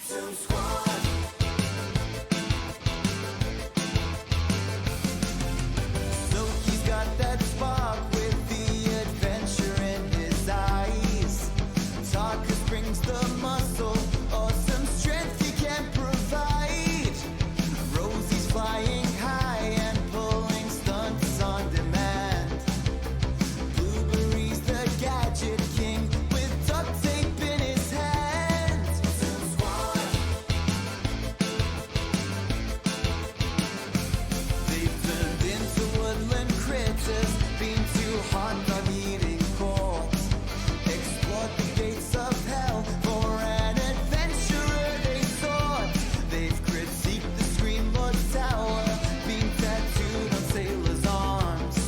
Tsoki's got that spark with the adventure in his eyes. Tarkus brings the muscle, awesome strength he can provide. Rosie's flying high and pulling stunts on demand. Blueberries the gadget king with duct tape in his hand. Tombsquad. They've turned into woodland critters, been too hot from eating corn. Explored the gates of hell for an adventurer they sought. They've critiqued the Scream Lord Tower, been tattooed on sailors' arms.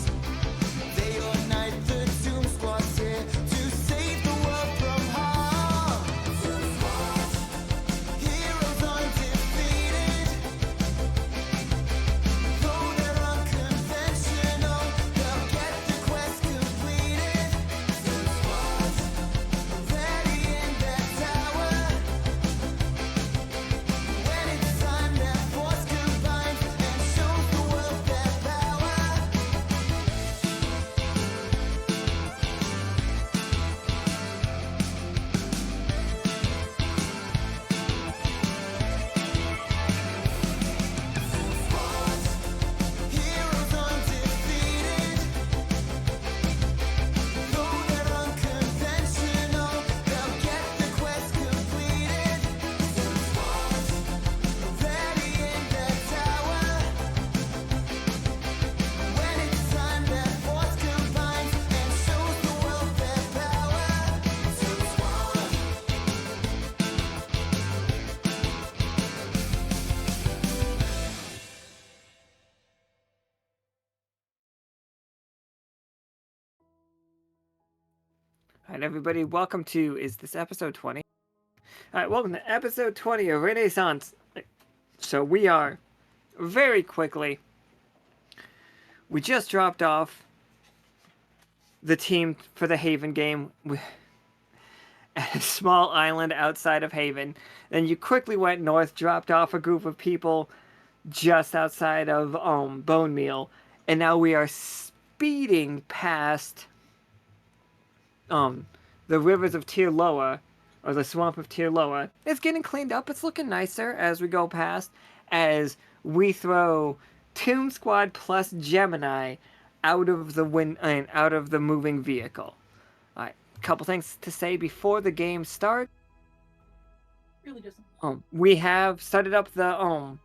They unite the Tombsquad here to save the world from harm. Tombsquad, heroes undefeated. Though they're unconventional, they'll get the quest completed. Tombsquad, ready in their tower. When it's time, their force combines and shows the world their power. Heroes undefeated. Though they're unconventional, they'll get the quest completed. Ready in their tower. When it's time, their force combines and shows the world their power. All right, everybody, welcome to, is this episode 20? All right, welcome to episode 20 of Renaissance. So we are, very quickly, we just dropped off the team for the Haven game at a small island outside of Haven. Then you quickly went north, dropped off a group of people just outside of Bone Meal, and now we are speeding past the rivers of Tirloa, or the swamp of Tirloa. It's getting cleaned up. It's looking nicer as we go past, as we throw Tombsquad plus Gemini out of the moving vehicle. All right, a couple things to say before the game starts. Really just We have started up the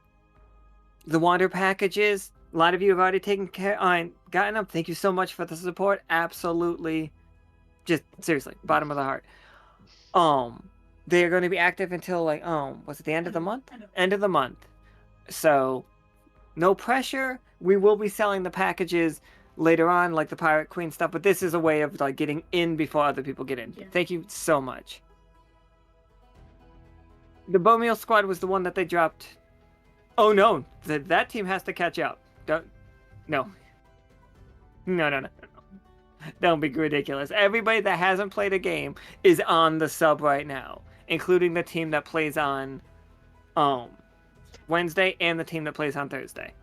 wander packages. A lot of you have already gotten them. Thank you so much for the support. Absolutely. Just seriously, bottom of the heart. They're going to be active until was it the end of the month? End of the month. So, no pressure. We will be selling the packages later on, like the Pirate Queen stuff. But this is a way of getting in before other people get in. Yeah. Thank you so much. The Bone Meal Squad was the one that they dropped. Oh no, that team has to catch up. No. Don't be ridiculous. Everybody that hasn't played a game is on the sub right now, including the team that plays on Wednesday and the team that plays on Thursday.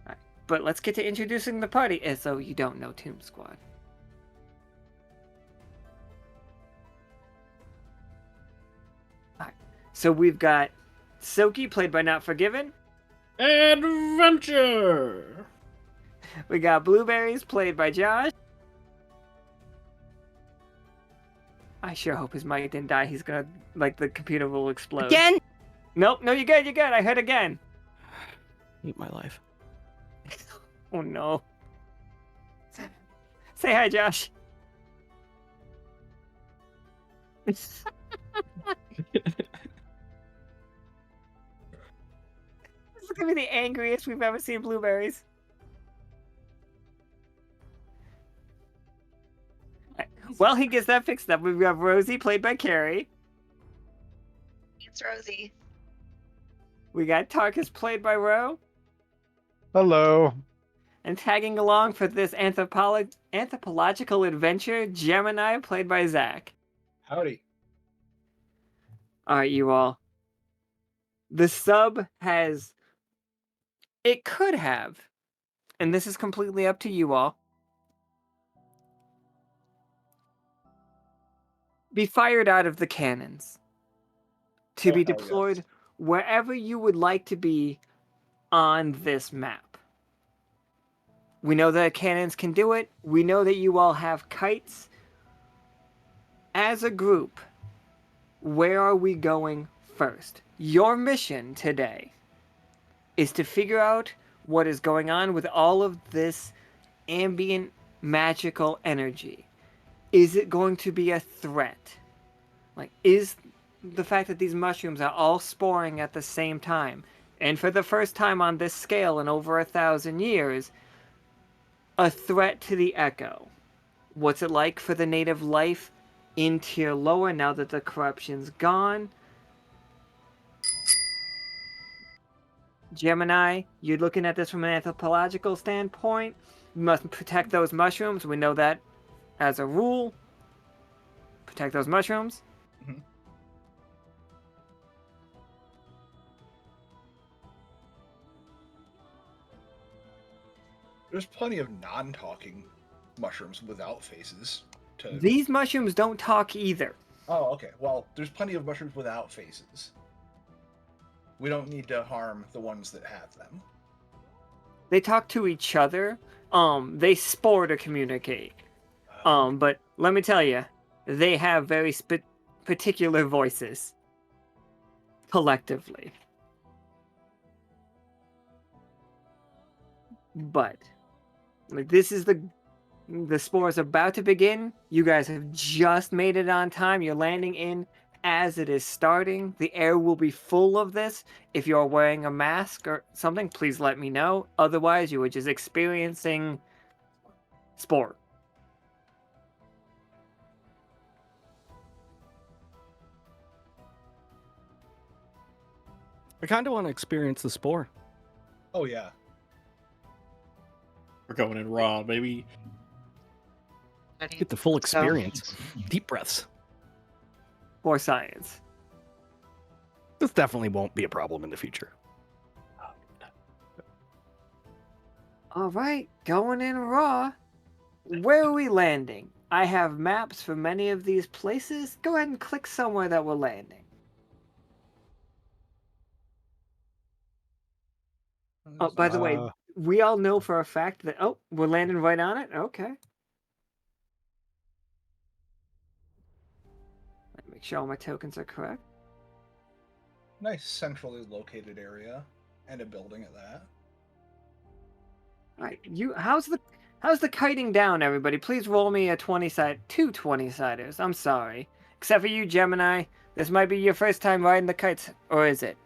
All right, but let's get to introducing the party, as though you don't know Tombsquad. All right, so we've got Tsoki, played by Not Forgiven. Adventure! We got Blueberries, played by Josh. I sure hope his mic didn't die. He's gonna, the computer will explode. Again? Nope, no, you're good, you're good. I heard again. Hate my life. Oh no. Say hi, Josh. This is gonna be the angriest we've ever seen Blueberries. Well, he gets that fixed up. We've got Rosie, played by Carrie. It's Rosie. We got Tarkus, played by Ro. Hello. And tagging along for this anthropological adventure, Gemini, played by Zach. Howdy. All right, you all. The sub has. It could have, and this is completely up to you all, be fired out of the cannons to be hell yes. deployed wherever you would like to be on this map. We know that cannons can do it. We know that you all have kites. As a group, where are we going first? Your mission today is to figure out what is going on with all of this ambient magical energy. Is it going to be a threat? Like, is the fact that these mushrooms are all sporing at the same time, and for the first time on this scale in over 1,000 years, a threat to the echo? What's it like for the native life in tier lower now that the corruption's gone? Gemini, you're looking at this from an anthropological standpoint. You must protect those mushrooms. We know that as a rule. Protect those mushrooms. Mhm. There's plenty of non-talking mushrooms without faces. These mushrooms don't talk either. Oh, okay. Well, there's plenty of mushrooms without faces. We don't need to harm the ones that have them. They talk to each other. They spore to communicate. But let me tell you, they have very particular voices. Collectively. But like, this is the spore is about to begin. You guys have just made it on time. You're landing in as it is starting. The air will be full of this. If you're wearing a mask or something, please let me know. Otherwise, you are just experiencing spore. I kind of want to experience the spore. Oh, yeah. We're going in raw, baby. Get the full experience. Deep breaths. For science. This definitely won't be a problem in the future. All right, going in raw. Where are we landing? I have maps for many of these places. Go ahead and click somewhere that we're landing. Oh, by the way, we all know for a fact that, oh, we're landing right on it? Okay. Let me make sure all my tokens are correct. Nice centrally located area, and a building at that. All right, how's the kiting down, everybody? Please roll me a 20-side, 2 20-siders. I'm sorry. Except for you, Gemini. This might be your first time riding the kites, or is it?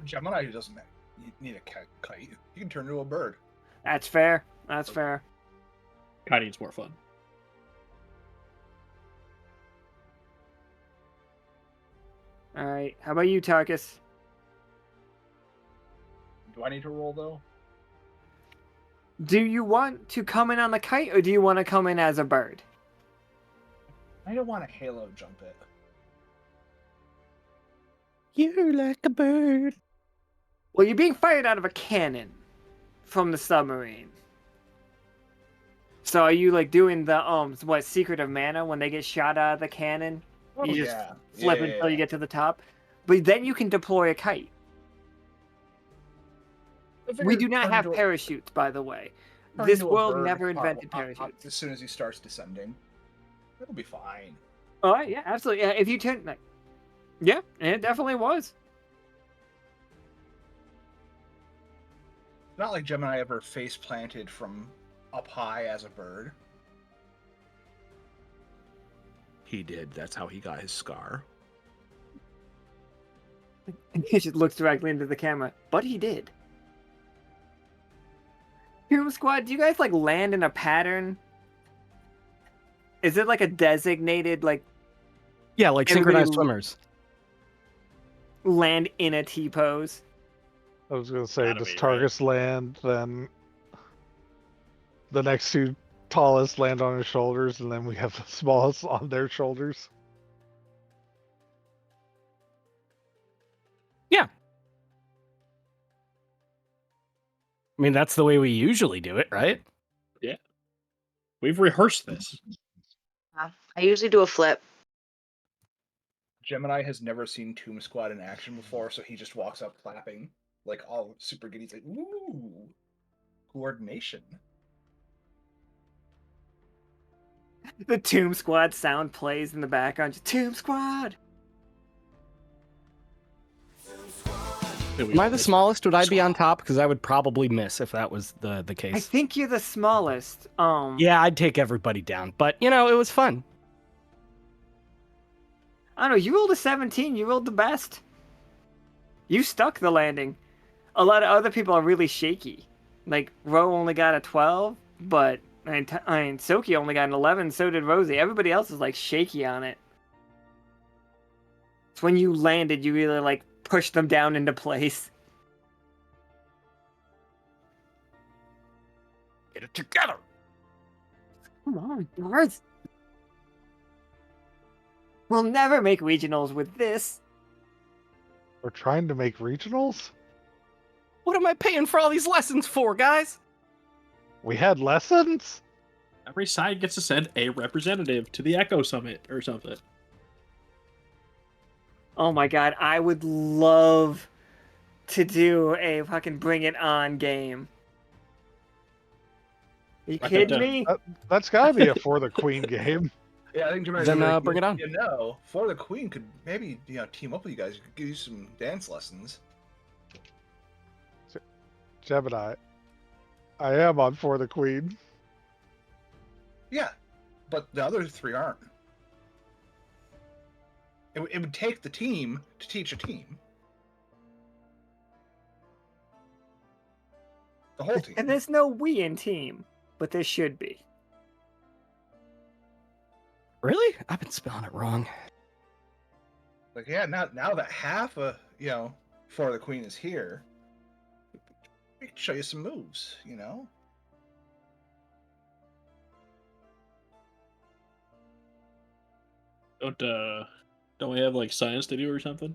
Gemini doesn't need a kite. You can turn into a bird. That's fair. That's fair. Kiting's more fun. All right. How about you, Tarkus? Do I need to roll, though? Do you want to come in on the kite, or do you want to come in as a bird? I don't want to halo jump it. You're like a bird. Well, you're being fired out of a cannon from the submarine. So are you like doing the Secret of Mana when they get shot out of the cannon? Oh, You just yeah. flip Yeah. until you get to the top. But then you can deploy a kite. We do not have parachutes, by the way. This world never invented parachutes. As soon as he starts descending, it'll be fine. Oh yeah, absolutely. If you turn, like, yeah, it definitely was. Not like Gemini ever face planted from up high as a bird. He did. That's how he got his scar. He just looks directly into the camera, but he did. Hero Squad, do you guys like land in a pattern? Is it like a designated like? Yeah, like synchronized swimmers. Land in a T pose. I was going to say, Gotta does be, Tarkus land, then the next two tallest land on his shoulders, and then we have the smallest on their shoulders? I mean, that's the way we usually do it, right? We've rehearsed this. I usually do a flip. Gemini has never seen Tombsquad in action before, so he just walks up clapping, like all super giddy. He's like, ooh, coordination. The Tombsquad sound plays in the background. Tombsquad! Am I the smallest? Would I be on top? Because I would probably miss if that was the I case. think you're the smallest. Yeah, I'd take everybody down. But, you know, it was fun. I don't know, you rolled a 17, you rolled the best. You stuck the landing. A lot of other people are really shaky. Like, Ro only got a 12, but Tsoki only got an 11, so did Rosie. Everybody else is, like, shaky on it. It's when you landed, you really, like, pushed them down into place. Get it together. Come on, guys. We'll never make regionals with this. We're trying to make regionals? What am I paying for all these lessons for, guys? We had lessons? Every side gets to send a representative to the Echo Summit or something. Oh my god, I would love to do a fucking Bring It On game. You I kidding think me? That's gotta be a For the Queen game. Yeah, I think Gemini's Then, like, bring it on. You know, For the Queen could maybe team up with you guys. Could give you some dance lessons. Gemini. I am on For the Queen. Yeah, but the other three aren't. It would take the team to teach a team. The whole team. And there's no we in team, but there should be. Really? I've been spelling it wrong. Like, yeah, now that half of, For the Queen is here, we can show you some moves, Don't we have like science to do or something?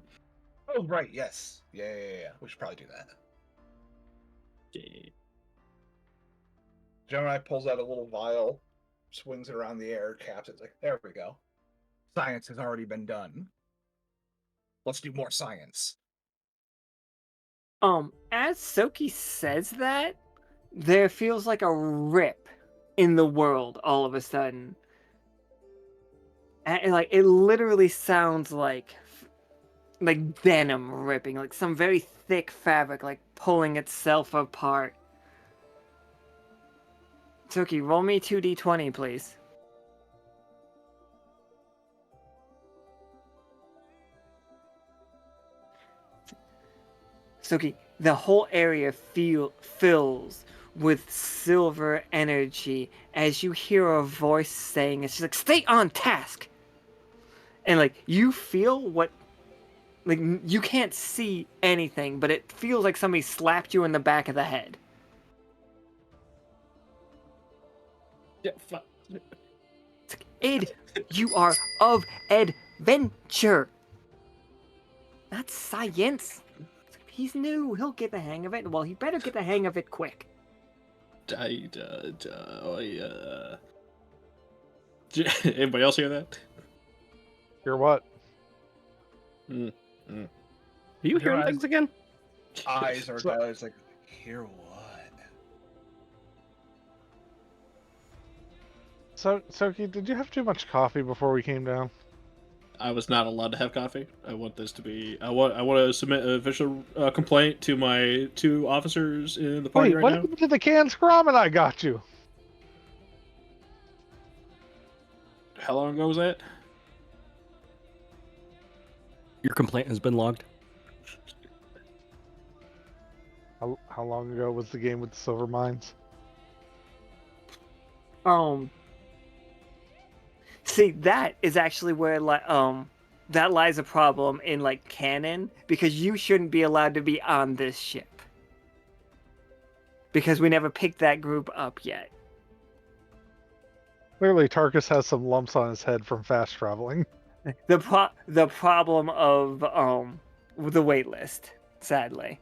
Oh, right, yes. Yeah. We should probably do that. Yeah. Gemini pulls out a little vial, swings it around the air, caps it. It's like, there we go. Science has already been done. Let's do more science. As Tsoki says that, there feels like a rip in the world all of a sudden. And like, it literally sounds like venom ripping, like some very thick fabric, like pulling itself apart. Tsoki, roll me 2d20, please. Tsoki, the whole area fills with silver energy as you hear a voice saying, it's just like, stay on task! And like, you feel what, like, you can't see anything, but it feels like somebody slapped you in the back of the head. Yeah, fuck. It's like, Id, you are of adventure. Not science. It's like, he's new, he'll get the hang of it. Well, he better get the hang of it quick. Anybody else hear that? Hear what? Are you hearing things again? Eyes are guys like, hear what? So, Tsoki, did you have too much coffee before we came down? I was not allowed to have coffee. I want this to be. I want to submit an official complaint to my 2 officers in the party Wait, right what now. happened to the canned ramen I got you? How long ago was that? Your complaint has been logged. How long ago was the game with the silver mines? See, that is actually where that lies a problem in like canon, because you shouldn't be allowed to be on this ship. Because we never picked that group up yet. Clearly, Tarkus has some lumps on his head from fast traveling. The problem of the wait list, sadly.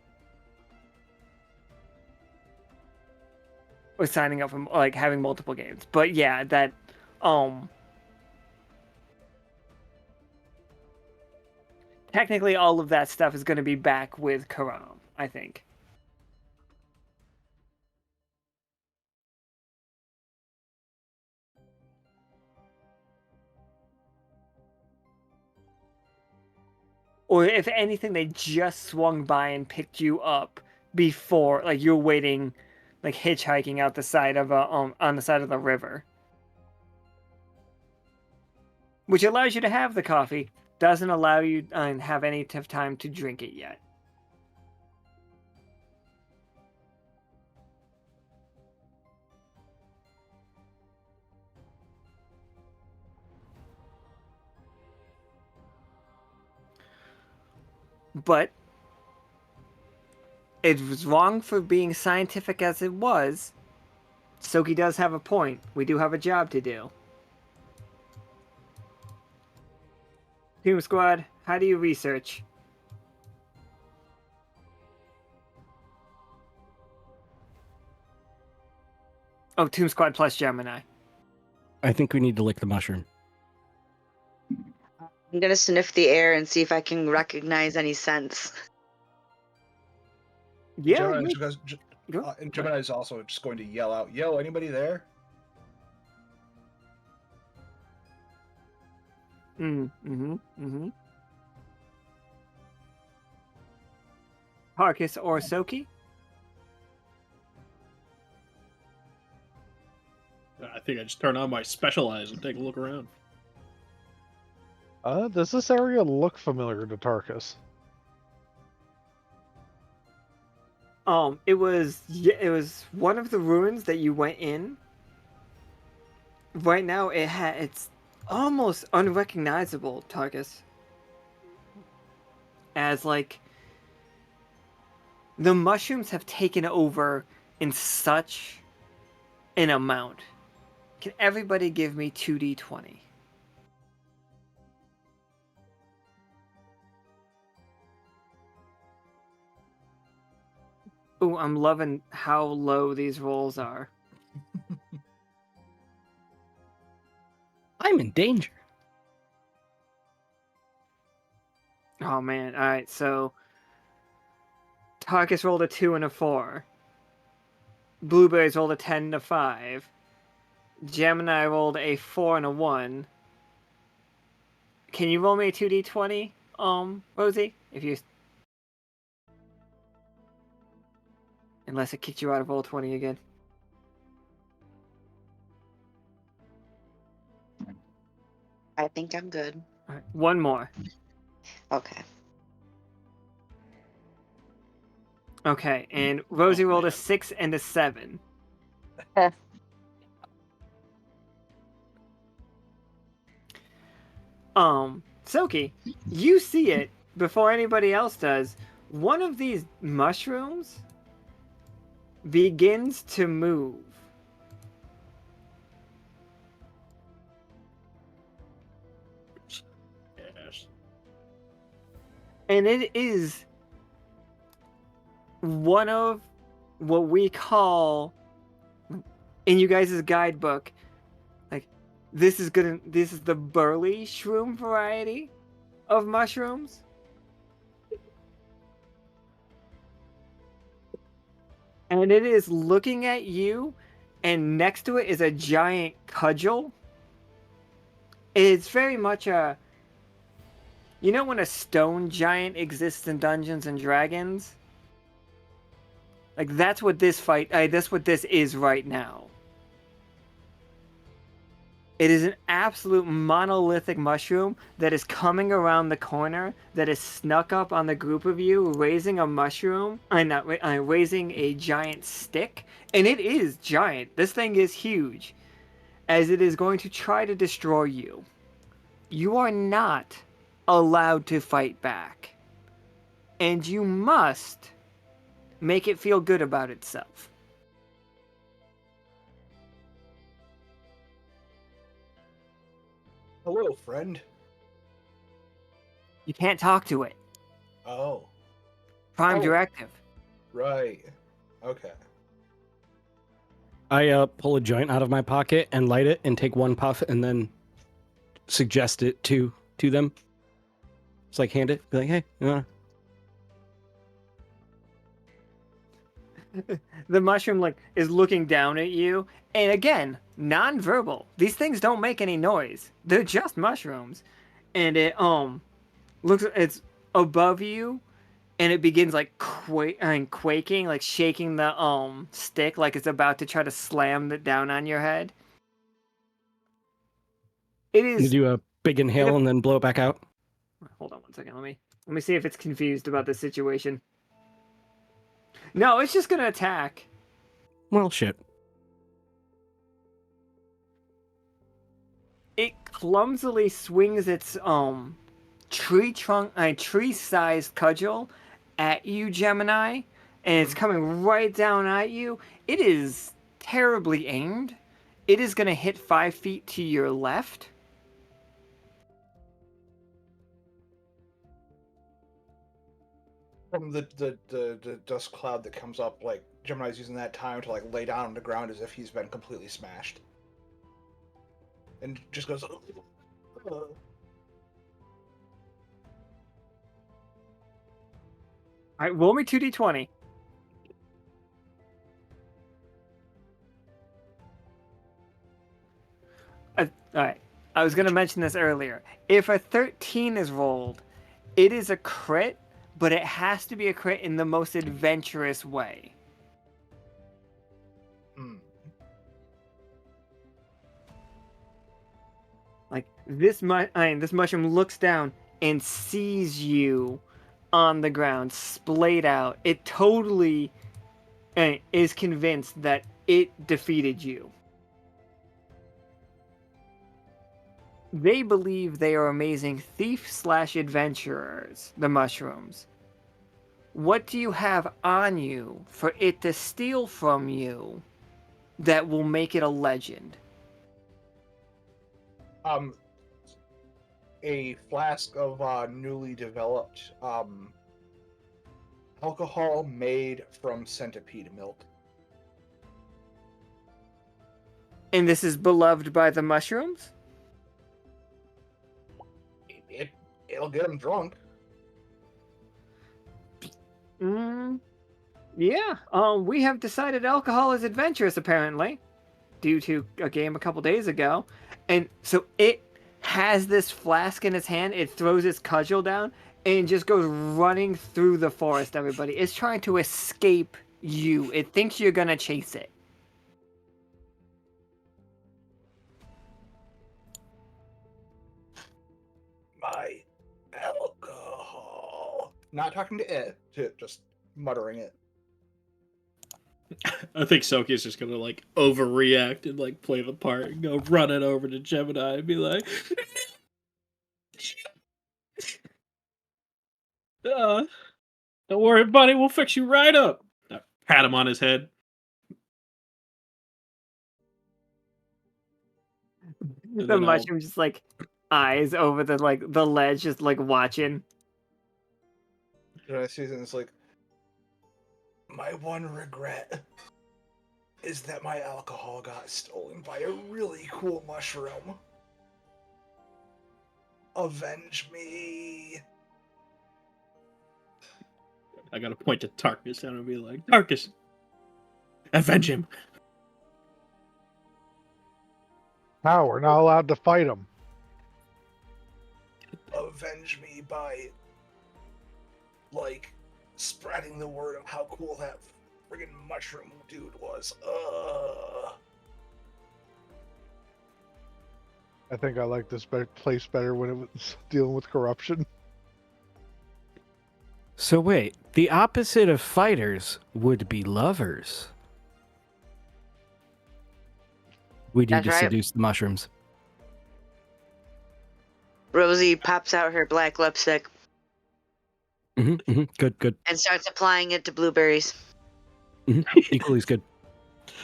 or signing up for like having multiple games. But yeah, that technically all of that stuff is going to be back with Karam, I think. Or if anything, they just swung by and picked you up before, like you're waiting, like hitchhiking out the side of on the side of the river, which allows you to have the coffee, doesn't allow you to have any time to drink it yet. But it was wrong for being scientific as it was. Tsoki does have a point. We do have a job to do. Tombsquad, how do you research? Oh, Tombsquad plus Gemini. I think we need to lick the mushroom. I'm gonna sniff the air and see if I can recognize any scents. Yeah, And Gemini is also just going to yell out, "Yo, anybody there?" Tarkus or Tsoki? I think I just turn on my special eyes and take a look around. Does this area look familiar to Tarkus? It was one of the ruins that you went in. Right now, it's almost unrecognizable, Tarkus. As like the mushrooms have taken over in such an amount. Can everybody give me 2d20? Ooh, I'm loving how low these rolls are. I'm in danger. Oh man, alright, so Tarkus rolled a 2 and a 4. Blueberries rolled a 10 and a 5. Gemini rolled a 4 and a 1. Can you roll me a 2d20, Rosie? If you... Unless it kicked you out of roll 20 again. I think I'm good. All right, one more. Okay. Okay, and Rosie rolled a 6 and a 7. Tsoki, you see it before anybody else does. One of these mushrooms begins to move. Yes. And it is one of what we call in you guys' guidebook, like this is the burly shroom variety of mushrooms. And it is looking at you, and next to it is a giant cudgel. It's very much a... You know when a stone giant exists in Dungeons and Dragons? Like, that's what this that's what this is right now. It is an absolute monolithic mushroom that is coming around the corner, that is snuck up on the group of you, raising a mushroom, raising a giant stick, and it is giant. This thing is huge, as it is going to try to destroy you. You are not allowed to fight back, and you must make it feel good about itself. Hello, friend. You can't talk to it. Oh, Prime directive. right. Okay. I pull a joint out of my pocket and light it and take one puff and then suggest it to them. It's like hand it, be like, hey, you wanna? The mushroom like is looking down at you, and again, non-verbal. These things don't make any noise. They're just mushrooms, and it looks it's above you, and it begins like quaking, like shaking the stick, like it's about to try to slam it down on your head. It You is. do a big inhale and then blow it back out. Hold on one second. Let me see if it's confused about this situation. No, it's just gonna attack. Well, shit. It clumsily swings its tree-sized cudgel at you, Gemini, and it's coming right down at you. It is terribly aimed. It is gonna hit 5 feet to your left. From the dust cloud that comes up, like Gemini's using that time to like lay down on the ground as if he's been completely smashed, and just goes. All right, roll me 2d20. All right, I was gonna mention this earlier. If a 13 is rolled, it is a crit, but it has to be a crit in the most adventurous way. Like this mushroom looks down and sees you on the ground, splayed out. It totally is convinced that it defeated you. They believe they are amazing thief/adventurers, the mushrooms. What do you have on you for it to steal from you that will make it a legend? A flask of newly developed alcohol made from centipede milk. And this is beloved by the mushrooms? It'll get them drunk. Yeah. We have decided alcohol is adventurous, apparently, due to a game a couple days ago. And so it has this flask in its hand. It throws its cudgel down and just goes running through the forest, everybody. It's trying to escape you. It thinks you're gonna chase it. My alcohol. Not talking to it, just muttering it. I think Tsoki's just gonna like overreact and like play the part and go running over to Gemini and be like, "Don't worry, buddy. We'll fix you right up." I pat him on his head. The mushroom just like eyes over the ledge, just like watching. And I see it and it's like, my one regret is that my alcohol got stolen by a really cool mushroom. Avenge me. I gotta point to Tarkus and I'll be like, Tarkus, avenge him. How? We're not allowed to fight him. Avenge me by, like, spreading the word of how cool that friggin' mushroom dude was. I think I like this place better when it was dealing with corruption. So wait, the opposite of fighters would be lovers. We need That's to right. seduce the mushrooms. Rosie pops out her black lipstick Good. and starts applying it to Blueberries. Equally as good.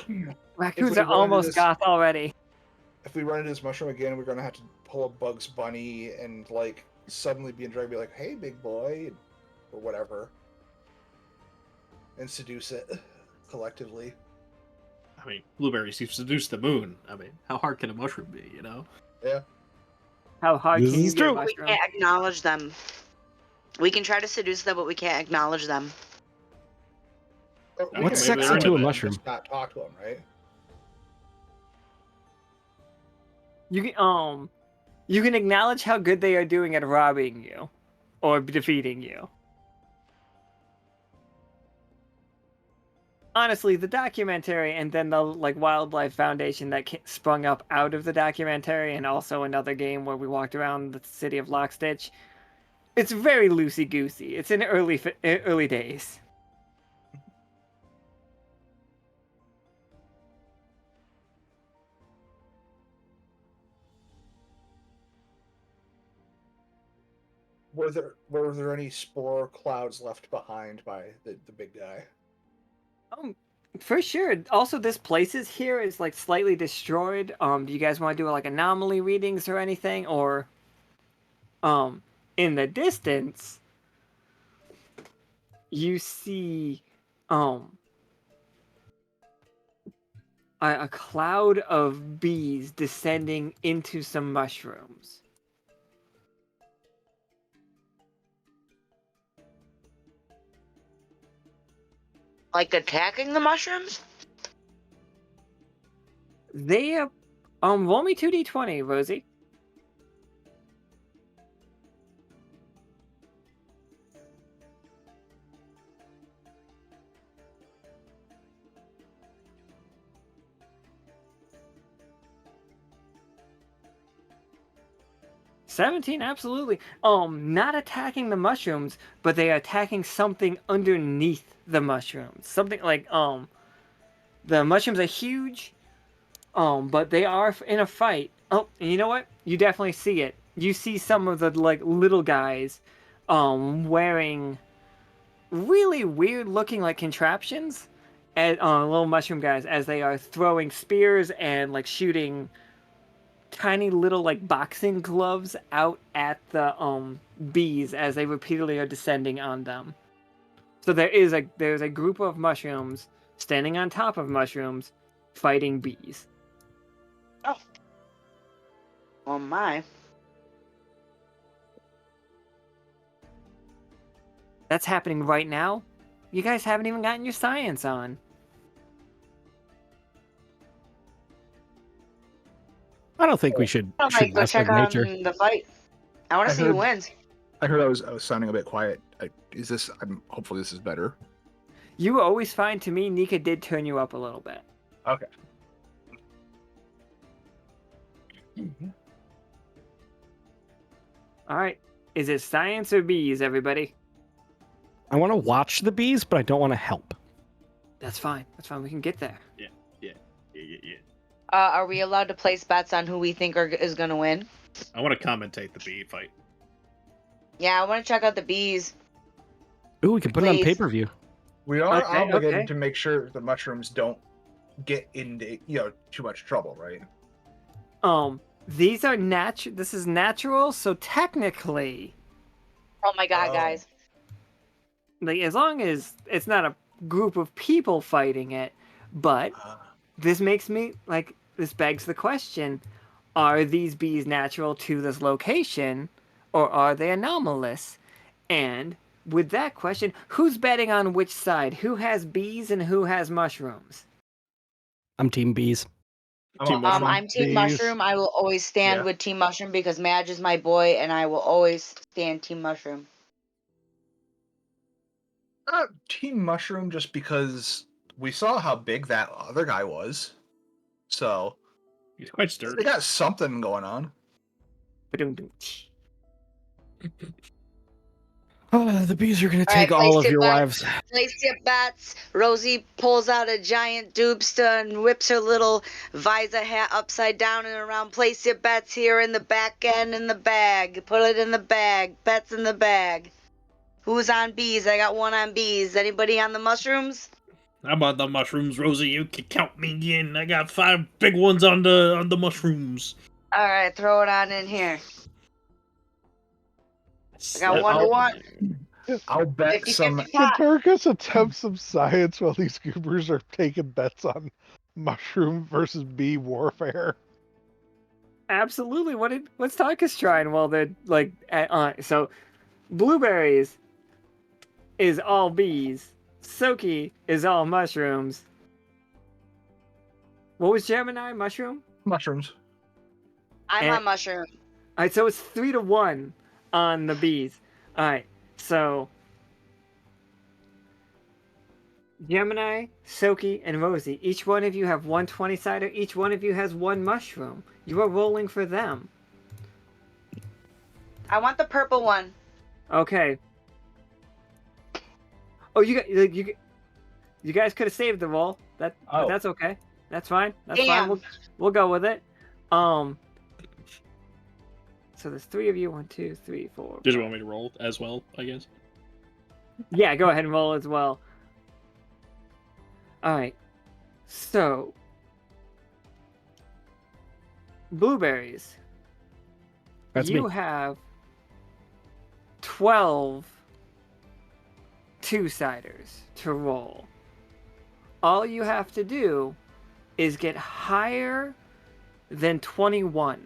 Raccoons we are run into almost this- goth already. If we run into this mushroom again, we're gonna have to pull a Bugs Bunny and, like, suddenly be in drag and be like, hey, big boy, or whatever. And seduce it collectively. I mean, Blueberries, you've seduced the moon. I mean, how hard can a mushroom be, you know? Yeah. How hard This can you is get a true. We mushroom? can't acknowledge them. We can try to seduce them, but we can't acknowledge them. We What's can maybe sexy they're acknowledge to a into them, mushroom? just not talk to them, right? You can acknowledge how good they are doing at robbing you or defeating you. Honestly, the documentary and then the like Wildlife Foundation that sprung up out of the documentary, and also another game where we walked around the city of Lockstitch. It's very loosey goosey. It's in early days. Were there any spore clouds left behind by the big guy? For sure. Also, this places here is like slightly destroyed. Do you guys want to do like anomaly readings or anything? Or, in the distance, you see, a cloud of bees descending into some mushrooms. Like attacking the mushrooms? They, roll me 2d20, Rosie. "17, absolutely. Not attacking the mushrooms, but they are attacking something underneath the mushrooms. Something like, the mushrooms are huge, but they are in a fight. Oh, and you know what? You definitely see it. You see some of the, like, little guys, wearing really weird looking, like, contraptions, and, little mushroom guys, as they are throwing spears and, like, shooting tiny little like boxing gloves out at the bees as they repeatedly are descending on them. So there's a group of mushrooms standing on top of mushrooms fighting bees. Oh my. That's happening right now. You guys haven't even gotten your science on. I don't think we should I might go mess with check on nature. the fight. I want I to see who heard- wins. I heard I was sounding a bit quiet. Is this? Hopefully this is better. You were always fine to me. Nika did turn you up a little bit. Okay. All right. Is it science or bees, everybody? I want to watch the bees, but I don't want to help. That's fine. That's fine. We can get there. Yeah. Are we allowed to place bets on who we think is going to win? I want to commentate the bee fight. Yeah, I want to check out the bees. Ooh, we can put it on Please. pay-per-view. We are Okay, obligated okay. to make sure the mushrooms don't get into too much trouble, right? These are natural. This is natural, so technically, Oh my god, Oh. guys. like, as long as it's not a group of people fighting it, but this makes me like, this begs the question: are these bees natural to this location, or are they anomalous? And with that question, who's betting on which side? Who has bees and who has mushrooms? I'm team bees. Team Mushroom. I'm Team Bees. Mushroom. I will always stand Yeah. with Team Mushroom because Madge is my boy, and I will always stand Team Mushroom. Team Mushroom, just because we saw how big that other guy was, so He's quite they sturdy. got something going on. The bees are going to All right, take all place of your your bets. lives. Place your bets. Rosie pulls out a giant dupesta and whips her little visor hat upside down and around. Place your bets here in the back end in the bag. Put it in the bag. Bets in the bag. Who's on bees? I got one on bees. Anybody on the mushrooms? How about the mushrooms, Rosie? You can count me in. I got 5 big ones on the mushrooms. All right, throw it on in here. I got 1 to 1. I'll bet 50-50 some. Can pot. Tarkus attempt some science while these goobers are taking bets on mushroom versus bee warfare. Absolutely. What's Tarkus trying while they're like so Blueberries is all bees. Tsoki is all mushrooms. What was Gemini? Mushroom? Mushrooms. I'm And- on mushroom. Alright, so it's 3-1 on the bees. Alright, so Gemini, Tsoki, and Rosie. Each one of you have one 20-sider. Each one of you has one mushroom. You are rolling for them. I want the purple one. Okay. Oh, you guys could have saved the roll. But Oh. that's okay. That's fine. That's Damn. fine. We'll go with it. So there's 3 of you. 1, 2, 3, 4. Did you want me to roll as well, I guess? Yeah, go ahead and roll as well. Alright. So Blueberries. That's you me. have 12 2-siders to roll. All you have to do is get higher than 21.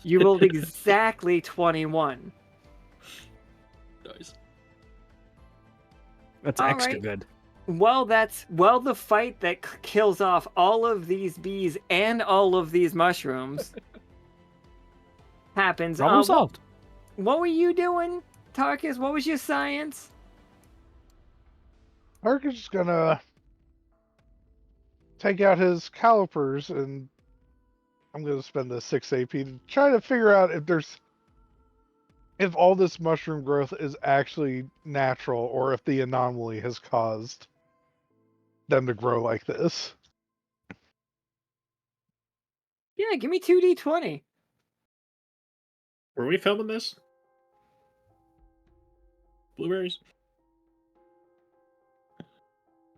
You rolled exactly 21. Nice. That's All extra right. good. Well, the fight that kills off all of these bees and all of these mushrooms happens. Problem solved. What were you doing, Tarkus? What was your science? Tarkus is gonna take out his calipers, and I'm gonna spend the 6 AP to try to figure out if all this mushroom growth is actually natural, or if the anomaly has caused them to grow like this. Yeah, give me 2d20. Were we filming this? Blueberries?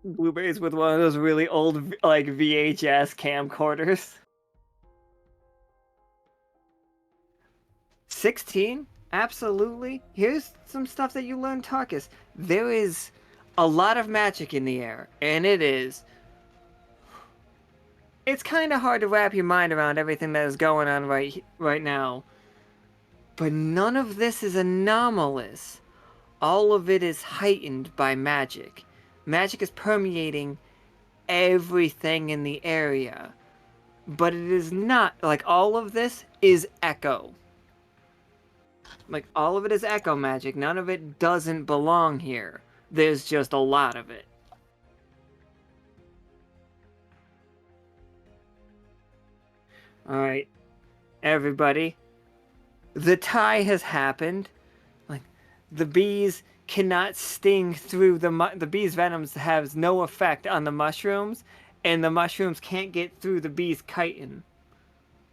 Blueberries with one of those really old, like, VHS camcorders. 16? Absolutely. Here's some stuff that you learned, Tarkus. There is a lot of magic in the air, and it's kind of hard to wrap your mind around everything that is going on right now. But none of this is anomalous. All of it is heightened by magic. Magic is permeating everything in the area. But it is not, like, all of this is echo. Like, all of it is echo magic. None of it doesn't belong here. There's just a lot of it. Alright, everybody. The tie has happened. Like, the bees cannot sting through the bees' venoms has no effect on the mushrooms, and the mushrooms can't get through the bees' chitin.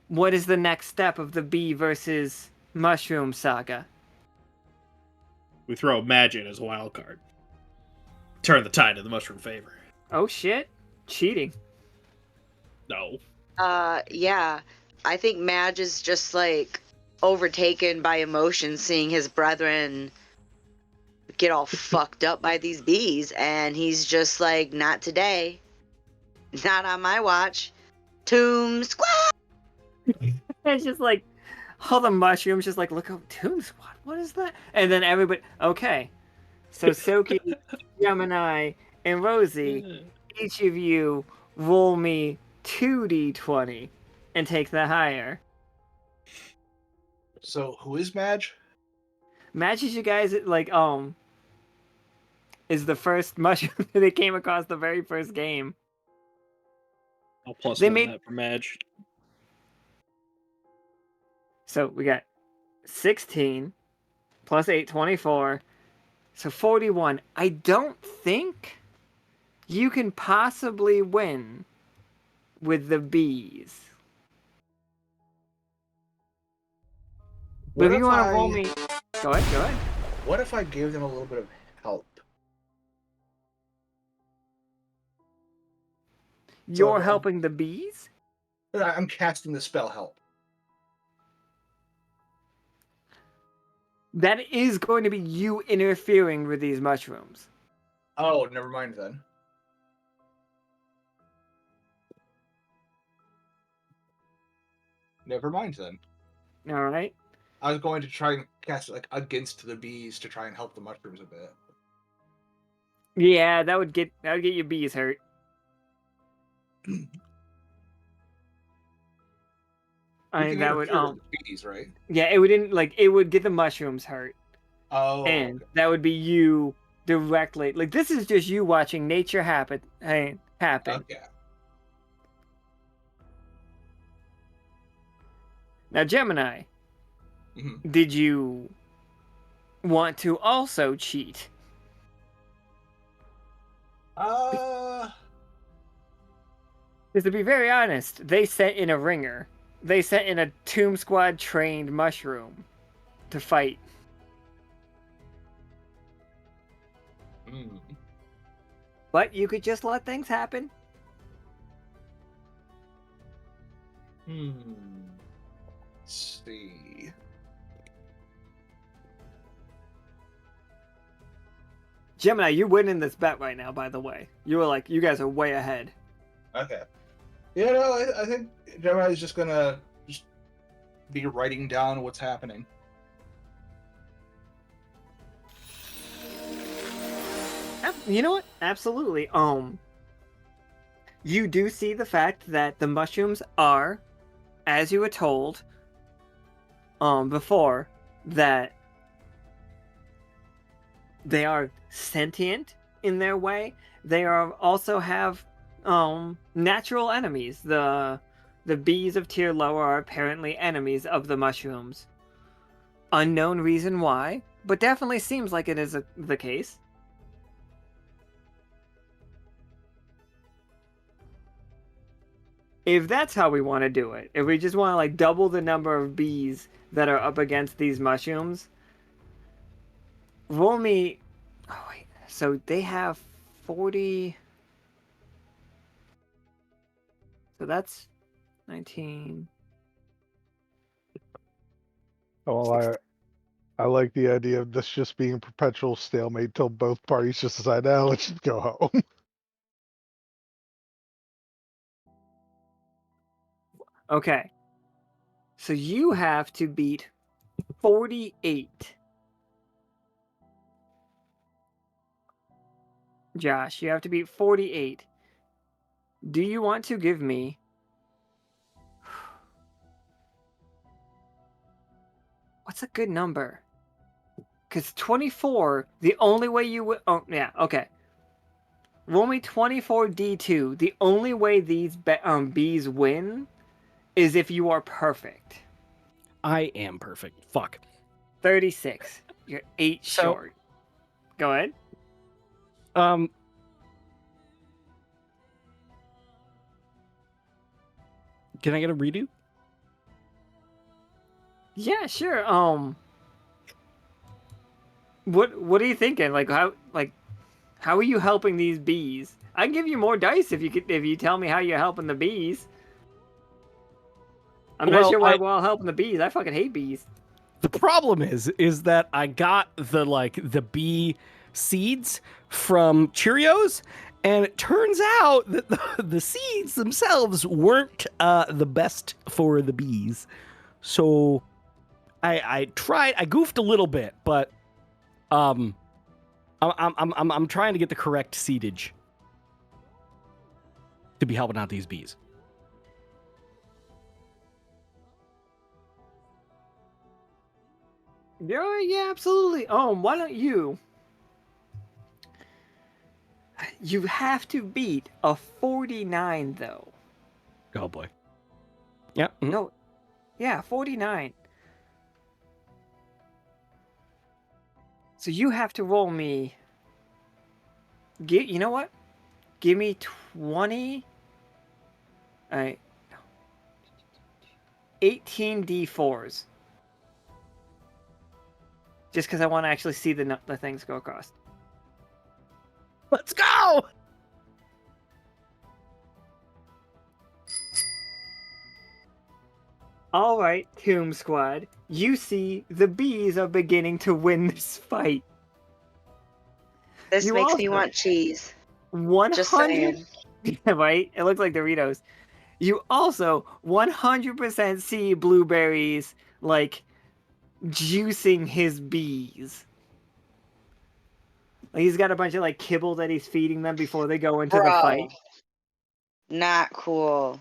What is the next step of the bee versus mushroom saga? We throw magic as a wild card. Turn the tide in the mushroom favor. Oh shit. Cheating. No. Yeah. I think Madge is just like overtaken by emotion seeing his brethren get all fucked up by these bees, and he's just like, not today. Not on my watch. Tombsquad! It's just like all the mushrooms just like look up Tombsquad. What is that? And then everybody okay. So Tsoki, Gemini, and Rosie, each of you roll me 2d20 and take the higher. So who is Madge? Matches you guys like is the first mushroom that they came across the very first game. I'll plus They one made- that for Madge. So we got 16 plus 8, 24. So 41. I don't think you can possibly win with the bees. But if you want to roll me... Go ahead. What if I gave them a little bit of help? You're So, helping the bees? I'm casting the spell help. That is going to be you interfering with these mushrooms. Oh, never mind then. Never mind then. All right. I was going to try and cast it like against the bees to try and help the mushrooms a bit. Yeah, that would get your bees hurt. I We mean, can that would interfere with the bees, right? yeah, it wouldn't like it would get the mushrooms hurt, Oh, and okay. that would be you directly. Like this is just you watching nature happen. Okay. Now, Gemini, Mhm. did you want to also cheat? Because to be very honest, they sent in a ringer. They sent in a Tombsquad trained mushroom to fight. Mm. But you could just let things happen. Let's see. Gemini, you're winning this bet right now, by the way. You guys are way ahead. Okay. Yeah, no, I think Gemini's just gonna just be writing down what's happening. You know what? Absolutely. You do see the fact that the mushrooms are, as you were told, before, that they are sentient in their way. They are also have natural enemies. The bees of tier lower are apparently enemies of the mushrooms. Unknown reason why, but definitely seems like it is the case. If that's how we want to do it, if we just want to like double the number of bees that are up against these mushrooms, roll me. Oh wait, so they have 40. So that's 19. Oh, well, I like the idea of this just being a perpetual stalemate till both parties just decide, "Ah, let's just go home." Okay. So you have to beat 48. Josh, you have to beat 48. Do you want to give me what's a good number? Because 24, the only way you would. Oh, yeah, okay. Roll me 24d2. The only way these bees win is if you are perfect. I am perfect. Fuck. 36. You're 8 So- short. Go ahead. Can I get a redo? Yeah, sure. What are you thinking? Like how are you helping these bees? I can give you more dice if you tell me how you're helping the bees. I'm not Well, sure why we're all helping the bees. I fucking hate bees. The problem is that I got the bee seeds from Cheerios, and it turns out that the seeds themselves weren't the best for the bees. So I tried. I goofed a little bit, but I'm trying to get the correct seedage to be helping out these bees. Yeah, absolutely. Why don't you? You have to beat a 49 though. Oh boy. Yeah. No, yeah, 49. So you have to roll me. You know what? Give me 20. 18 d4s. Just because I want to actually see the things go across. Let's go. All right, Tombsquad, you see the bees are beginning to win this fight. This You makes me also- want cheese. 100 Just saying. right? It looks like Doritos. You also 100% see Blueberries like juicing his bees. Like, he's got a bunch of like kibble that he's feeding them before they go into the Bro. fight. Not cool.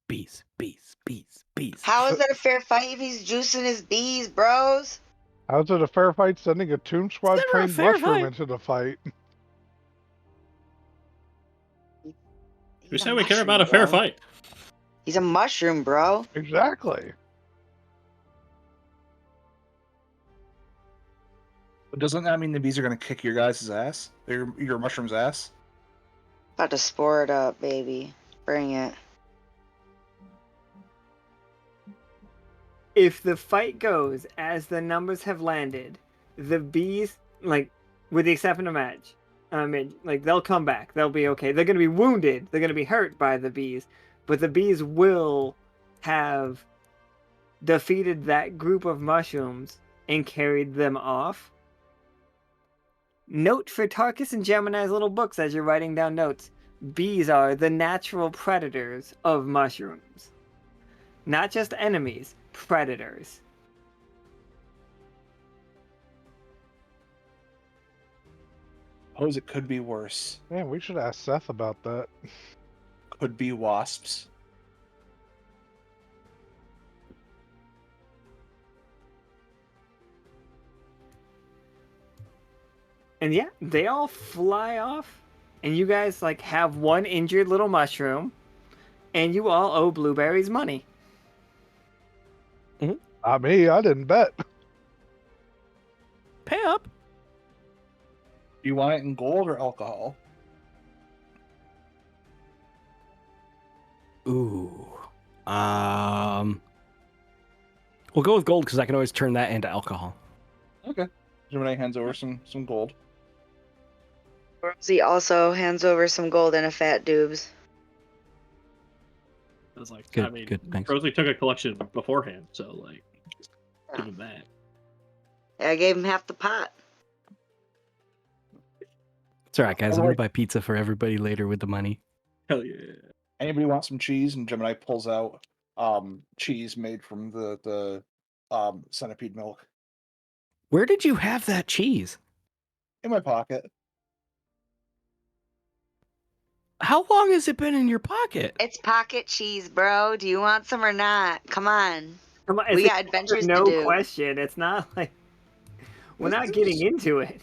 Bees, bees, bees, bees. How is that a fair fight if he's juicing his bees, bros? How's it a fair fight sending a Tomb Squad never a trained fair mushroom fight. into the fight? Who He's said we care about a fair fight? He's a mushroom, bro. Exactly. But doesn't that mean the bees are going to kick your guys' ass? Your mushroom's ass? About to spore it up, baby. Bring it. If the fight goes as the numbers have landed, the bees, like, with the exception of Madge, like, they'll come back. They'll be okay. They're going to be wounded. They're going to be hurt by the bees. But the bees will have defeated that group of mushrooms and carried them off. Note for Tarkus and Gemini's little books as you're writing down notes. Bees are the natural predators of mushrooms. Not just enemies, predators. Suppose it could be worse. Man, we should ask Seth about that. Could be wasps. And yeah, they all fly off. And you guys like have one injured little mushroom. And you all owe Blueberries money. Not me, I didn't bet. Pay up. Do you want it in gold or alcohol? Ooh. We'll go with gold because I can always turn that into alcohol. Okay. Gemini hands over some gold. Rosie also hands over some gold and a fat dubs. I was like, Good, I mean, good, thanks. Rosie took a collection beforehand, so like, give him that. I gave him half the pot. It's all right, guys. I'm Alright. gonna buy pizza for everybody later with the money. Hell yeah. Anybody want some cheese? And Gemini pulls out cheese made from the centipede milk Where did you have that cheese? in my pocket. How long has it been in your pocket? It's pocket cheese, bro. Do you want some or not? Come on. Come on, We it's got adventures no to do. question. It's not like we're not It's getting into it.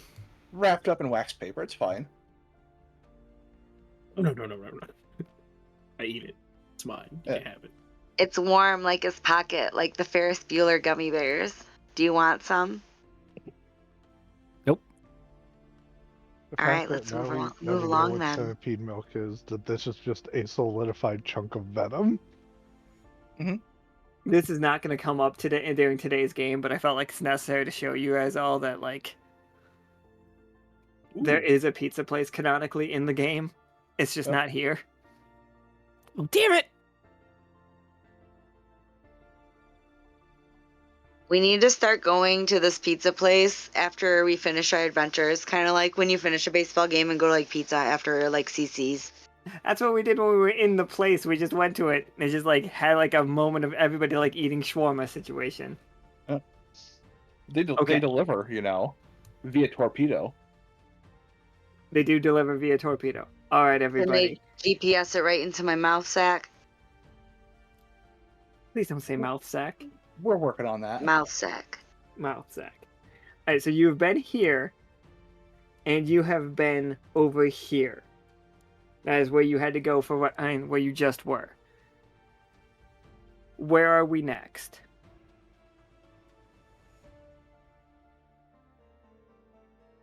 wrapped up in wax paper. It's fine. Oh, no. I eat it. It's mine. You Yeah. can have it. It's warm like his pocket, like the Ferris Bueller gummy bears. Do you want some? The All fact right, that let's now move we- along- now move we know along what then. Centipede milk is that this is just a solidified chunk of venom. This is not going to come up today during today's game, but I felt like it's necessary to show you guys all that like there is a pizza place canonically in the game. It's just Yep. not here. Oh, damn it! We need to start going to this pizza place after we finish our adventures. Kind of like when you finish a baseball game and go to like pizza after like CC's. That's what we did when we were in the place. We just went to it. And it just like had like a moment of everybody like eating shawarma situation. They Okay. deliver, via torpedo. They do deliver via torpedo. All right, And everybody. they GPS it right into my mouth sack. Please don't say mouth sack. We're working on that. Mouth sack. Mouth sack. All right, so you've been here, and you have been over here. That is where you had to go for where you just were. Where are we next?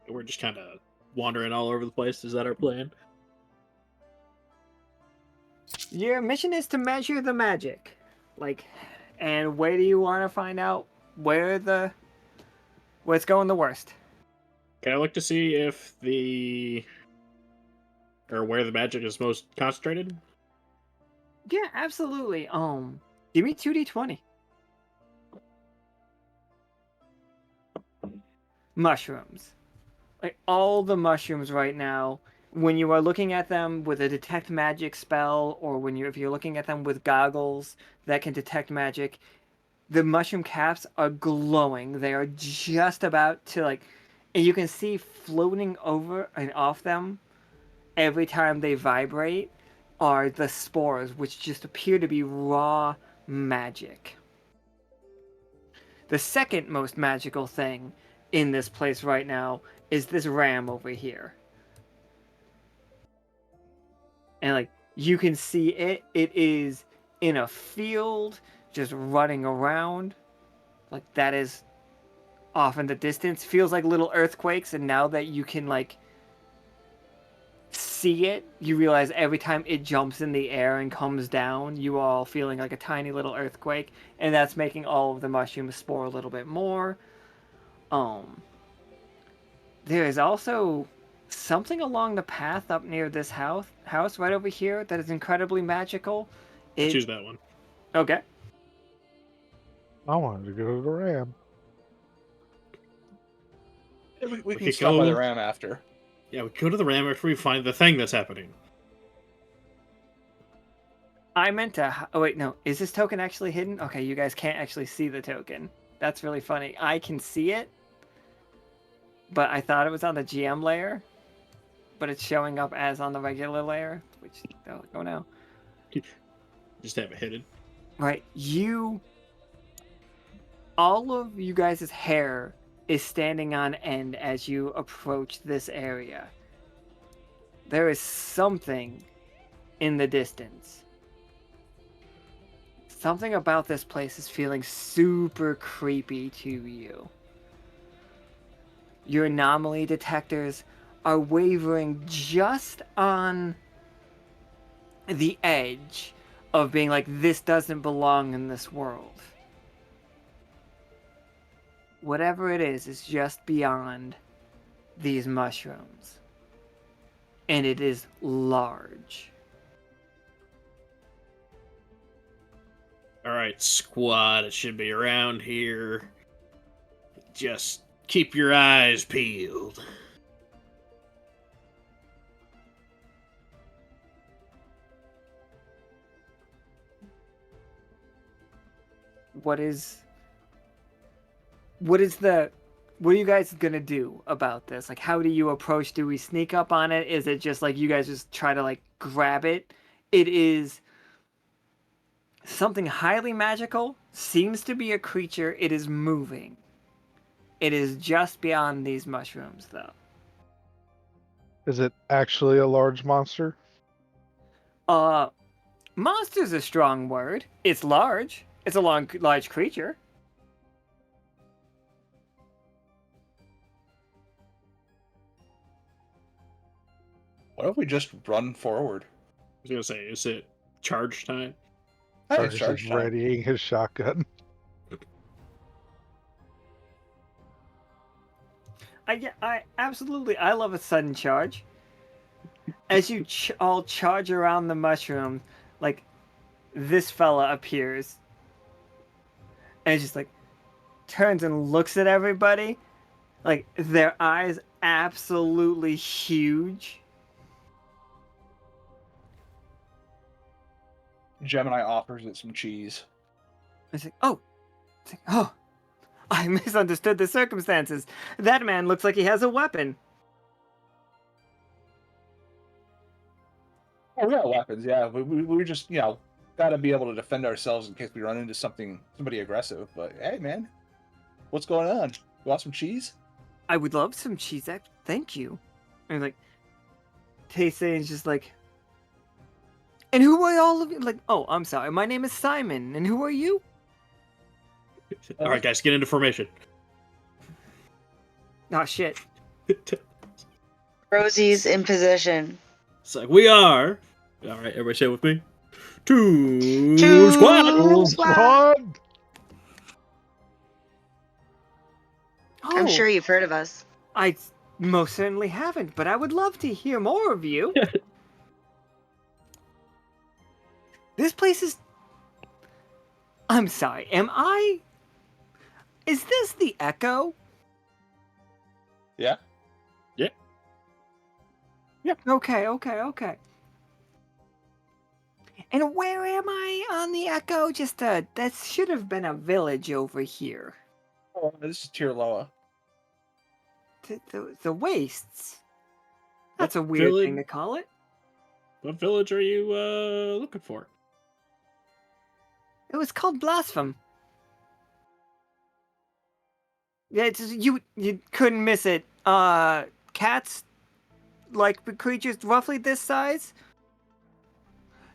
We're just kind of wandering all over the place. Is that our plan? Your mission is to measure the magic. And where do you want to find out where what's going the worst? Can I look to see if where the magic is most concentrated? Yeah, absolutely. Give me 2d20. mushrooms. Like all the mushrooms right now, when you are looking at them with a detect magic spell, or if you're looking at them with goggles that can detect magic, the mushroom caps are glowing. They are just about to and you can see floating over and off them every time they vibrate are the spores, which just appear to be raw magic. The second most magical thing in this place right now is this ram over here. And you can see it. It is in a field, just running around. That is off in the distance. Feels like little earthquakes, and now that you can see it, you realize every time it jumps in the air and comes down, you are all feeling like a tiny little earthquake, and that's making all of the mushrooms spore a little bit more. There is also something along the path up near this house right over here that is incredibly magical. I choose that one. Okay. I wanted to go to the ram. We can could stop by the go- ram after. Yeah, we go to the ram after we find the thing that's happening. I meant to. Oh wait, no. Is this token actually hidden? Okay, you guys can't actually see the token. That's really funny. I can see it, but I thought it was on the GM layer, but it's showing up as on the regular layer, which they'll go now. Just have it hidden. Right, all of you guys' hair is standing on end as you approach this area. There is something in the distance. Something about this place is feeling super creepy to you. Your anomaly detectors are wavering just on the edge of being like, this doesn't belong in this world. Whatever it is just beyond these mushrooms. And it is large. Alright, squad, it should be around here. Just keep your eyes peeled. What are you guys gonna do about this? How do you approach? Do we sneak up on it? Is it just you guys just try to grab it? It is something highly magical, seems to be a creature. It is moving. It is just beyond these mushrooms, though. Is it actually a large monster? Monster's a strong word. It's large. It's a large creature. What if we just run forward? I was gonna say, is it charge time? Hey, Or it's is charge he time. readying his shotgun? I absolutely, I love a sudden charge. As you all charge around the mushroom, this fella appears, and just turns and looks at everybody, their eyes absolutely huge. Gemini offers it some cheese. It's oh, I misunderstood the circumstances. That man looks like he has a weapon. Oh, we got weapons, yeah. We just, gotta be able to defend ourselves in case we run into somebody aggressive. But hey, man, what's going on? You want some cheese? I would love some cheese. Thank you. And Taysay is just and who are all of you? Oh, I'm sorry. My name is Simon. And who are you? Alright, guys, get into formation. Oh, shit. Rosie's in position. It's we are. Alright, everybody say it with me. Tombsquad! Tombsquad! I'm Oh, sure you've heard of us. I most certainly haven't, but I would love to hear more of you. This place is... I'm sorry, am I... Is this the Echo? Yeah. Okay. And where am I on the echo? Just that should have been a village over here. Oh, this is Tirloa. The wastes. That's a What weird thing village- to call it. What village are you looking for? It was called Blaspheme. Yeah, you couldn't miss it. Cats, like creatures roughly this size.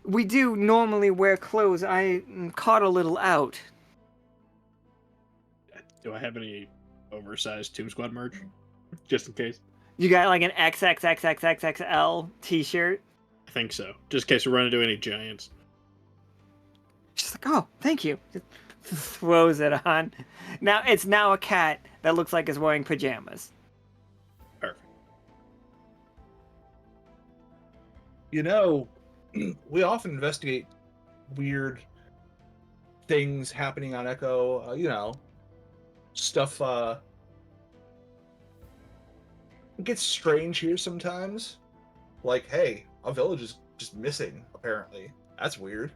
We do normally wear clothes. I caught a little out. Do I have any oversized Tombsquad merch? Just in case. You got like an XXXXXXL t-shirt. I think so. Just in case we run into any giants. She's like, oh, thank you. Just throws it on. Now it's now a cat that looks like it's wearing pajamas. Perfect. You know, we often investigate weird things happening on Echo. You know, stuff. It gets strange here sometimes. Like, hey, a village is just missing. Apparently, that's weird.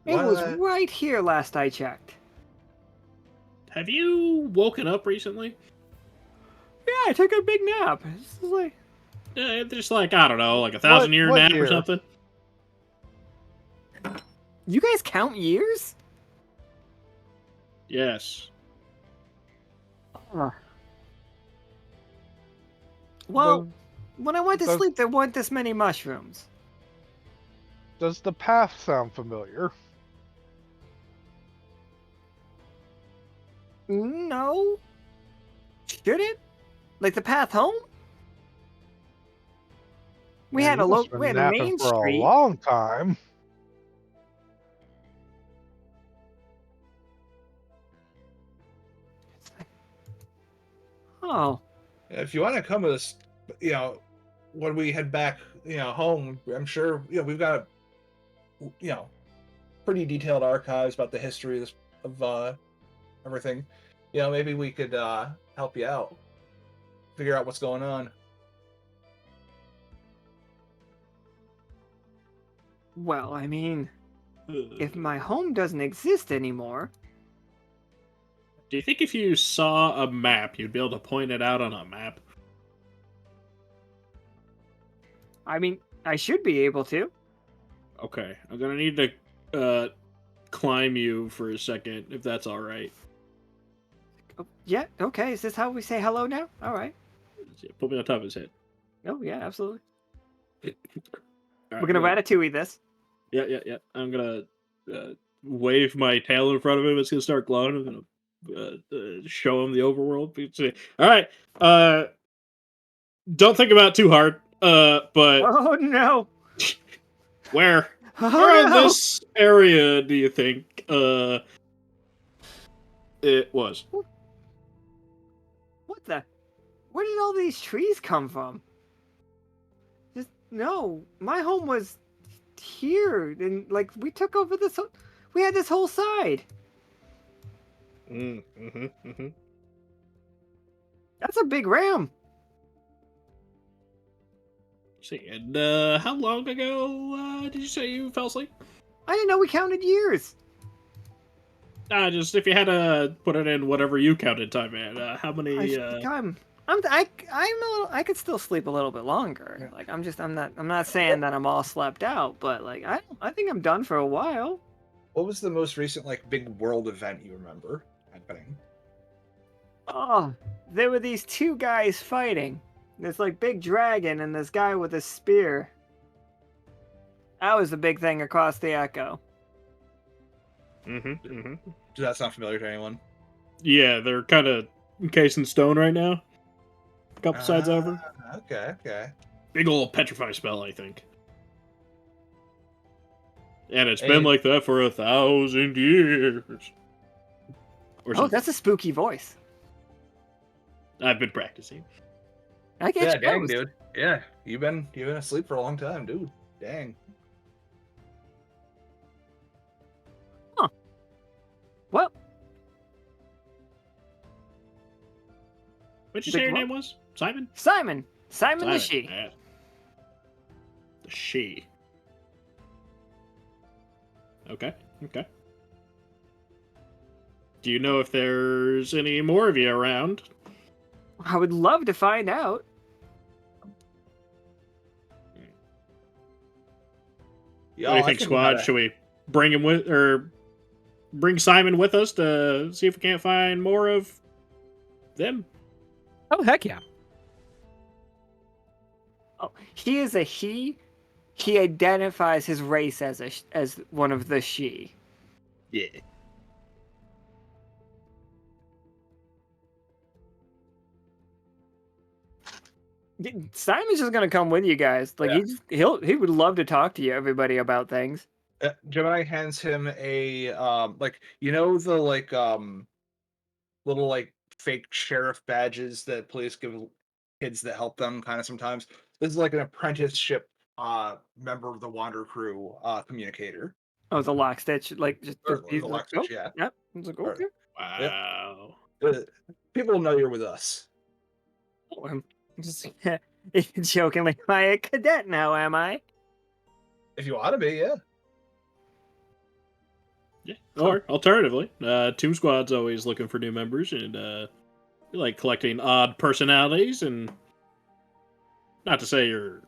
It Why was not- right here last I checked. Have you woken up recently? Yeah, I took a big nap. This is like, Just like, I don't know, like a 1,000-year what nap year? or something? you guys count years? Yes. Well, when I went to does- sleep, there weren't this many mushrooms. Does the path sound familiar? No. Should it? Like the path home? We Man, had you a must have been we had a napping main for street. a long time. Oh, If you want to come with us, you know, when we head back, you know, home, I'm sure, you know, we've got, you know, pretty detailed archives about the history of everything. You know, maybe we could help you out, figure out what's going on. well, I mean, if my home doesn't exist anymore, Do you think if you saw a map, you'd be able to point it out on a map? I mean, I should be able to. Okay, I'm gonna need to climb you for a second, if that's all right. Oh, yeah, okay. Is this how we say hello now? All right. Put me on top of his head. Oh, yeah, absolutely. All right, We're gonna ratatouille this. Yeah. I'm gonna wave my tail in front of him. It's gonna start glowing. I'm gonna show him the overworld. All right. Don't think about it too hard. But Oh no! where Oh where in no! this area do you think it was? What the? Where did all these trees come from? Just no. My home was here, and like we took over this. We had this whole side. Mm-hmm. That's a big ram. See, and how long ago did you say you fell asleep? I didn't know we counted years. Just if you had to put it in whatever you counted time at, how many? I could still sleep a little bit longer. Like I'm not saying that I'm all slept out, but like I think I'm done for a while. What was the most recent, like, big world event you remember happening? Oh, there were these two guys fighting. This like big dragon and this guy with a spear. That was the big thing across the echo. Mm-hmm. Does that sound familiar to anyone? Yeah, they're kind of encased in stone right now. A couple sides over. Okay. Big old petrify spell, I think. And it's Hey. been like that for 1,000 years. Or Oh, something. that's a spooky voice. I've been practicing. I get Yeah, you dang, posed. dude. Yeah, you've been asleep for a long time, dude. Dang. Well, What'd you The say your what? name was? Simon? Simon the she. Yeah. The she. Okay. Do you know if there's any more of you around? I would love to find out. Yeah, What do you I think, think squad? Should we bring him with, or bring Simon with us to see if we can't find more of them? Oh, heck yeah. Oh, he is a he. He identifies his race as one of the she. Yeah. Simon's just gonna come with you guys. Like he would love to talk to you, everybody, about things. Gemini hands him a like the little like fake sheriff badges that police give kids that help them kind of sometimes. This is like an apprenticeship member of the Wander crew communicator. Oh, the Lockstitch, like just Or he's the like, Lockstitch, oh, yeah. yep. I was like, Or- okay. Yep. Wow. People know you're with us. Oh, I'm just jokingly, am I a cadet now? Am I? If you want to be, yeah. Yeah. Or alternatively, Tombsquad's always looking for new members, and we like collecting odd personalities. And not to say you're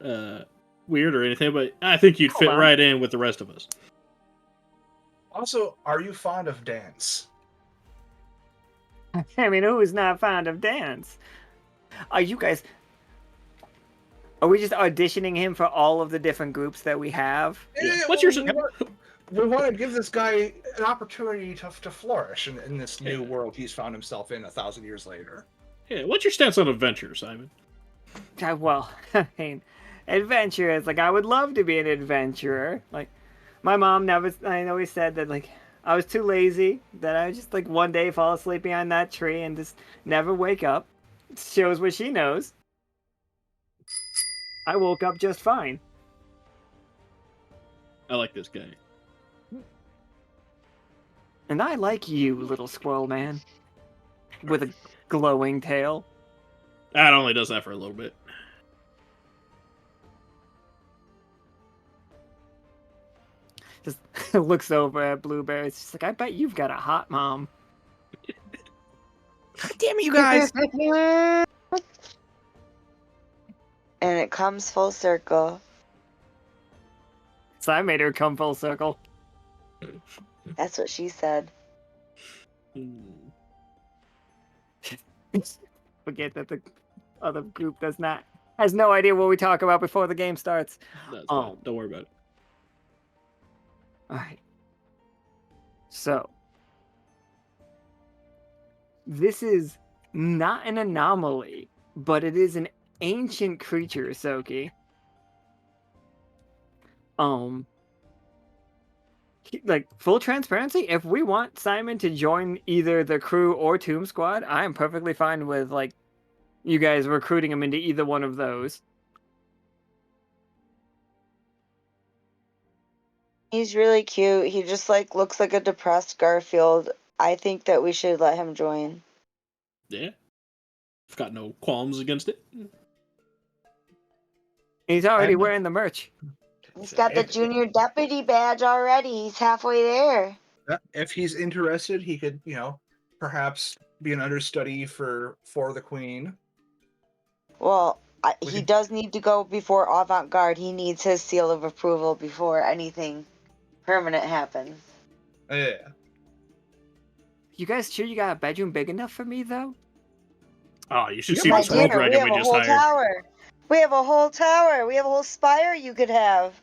weird or anything, but I think you'd Hold fit on. right in with the rest of us. Also, are you fond of dance? I mean, who is not fond of dance? Are you guys? Are we just auditioning him for all of the different groups that we have? Yeah. What's your? We want to give this guy an opportunity to flourish in this new world he's found himself in 1,000 years later. Yeah. What's your stance on adventure, Simon? Well, I mean, adventurers. Like, I would love to be an adventurer. Like, my mom always said that, like, I was too lazy, that I would just, like, one day fall asleep behind that tree and just never wake up. It shows what she knows. I woke up just fine. I like this guy. And I like you, little squirrel man. With a glowing tail. That only does that for a little bit. Just looks over at Blueberries. She's like, I bet you've got a hot mom. God damn it, you guys. And it comes full circle. So I made her come full circle. That's what she said. Forget that the other group has no idea what we talk about before the game starts. That's fine. Don't worry about it. Alright. So this is not an anomaly, but it is an ancient creature, Tsoki. Like, full transparency, if we want Simon to join either the crew or Tombsquad, I am perfectly fine with, like, you guys recruiting him into either one of those. He's really cute. He just like looks like a depressed Garfield. I think that we should let him join. Yeah. I've got no qualms against it. He's already wearing the merch. He's got the junior deputy badge already. He's halfway there. If he's interested, he could, perhaps be an understudy for the Queen. Well, he does need to go before avant-garde. He needs his seal of approval before anything permanent happens. Yeah. You guys sure you got a bedroom big enough for me, though? Oh, you should see My this world dear, we dragon have we a just whole hired. tower. We have a whole tower. We have a whole spire you could have.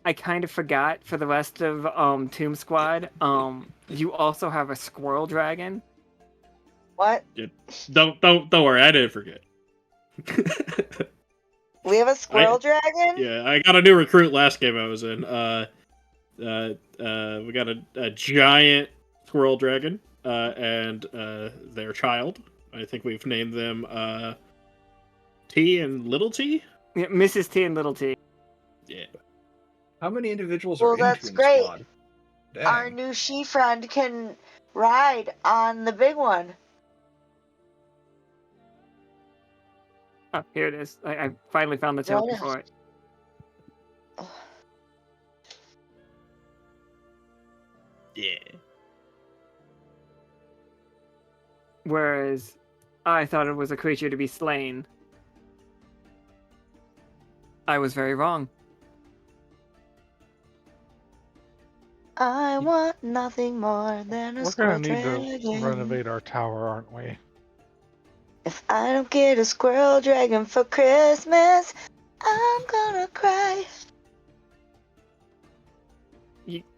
I kind of forgot for the rest of Tombsquad. You also have a squirrel dragon. What? Don't worry, I didn't forget. We have a squirrel dragon? Yeah, I got a new recruit last game I was in. We got a giant squirrel dragon and their child. I think we've named them T and Little T. Yeah, Mrs. T and Little T. Yeah. How many individuals Well, are in that's Toon great. Squad? Dang. Our new she friend can ride on the big one. Oh, here it is. I finally found the token Right. for it. Yeah. Whereas I thought it was a creature to be slain. I was very wrong. I want nothing more than a We're squirrel gonna need to dragon. renovate our tower, aren't we? If I don't get a squirrel dragon for Christmas, I'm gonna cry.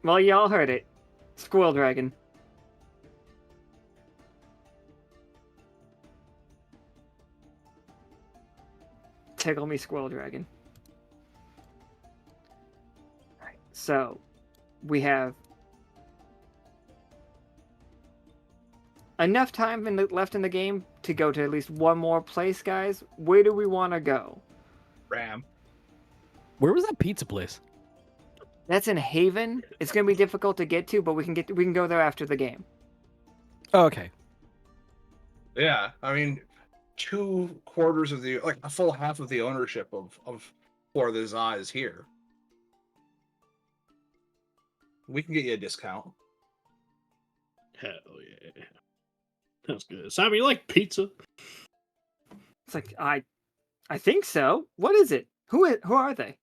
Well, y'all heard it. Squirrel dragon. Tickle me, squirrel dragon. Alright, so we have enough time left in the game to go to at least one more place, guys. Where do we want to go? Ram. Where was that pizza place? That's in Haven. It's gonna be difficult to get to, but we can go there after the game. Oh, okay. Yeah, I mean, 2/4 of the, like a full half of the ownership of For the Za is here. We can get you a discount. Hell yeah. That's good. Simon, you like pizza? It's like I think so. What is it? Who are they?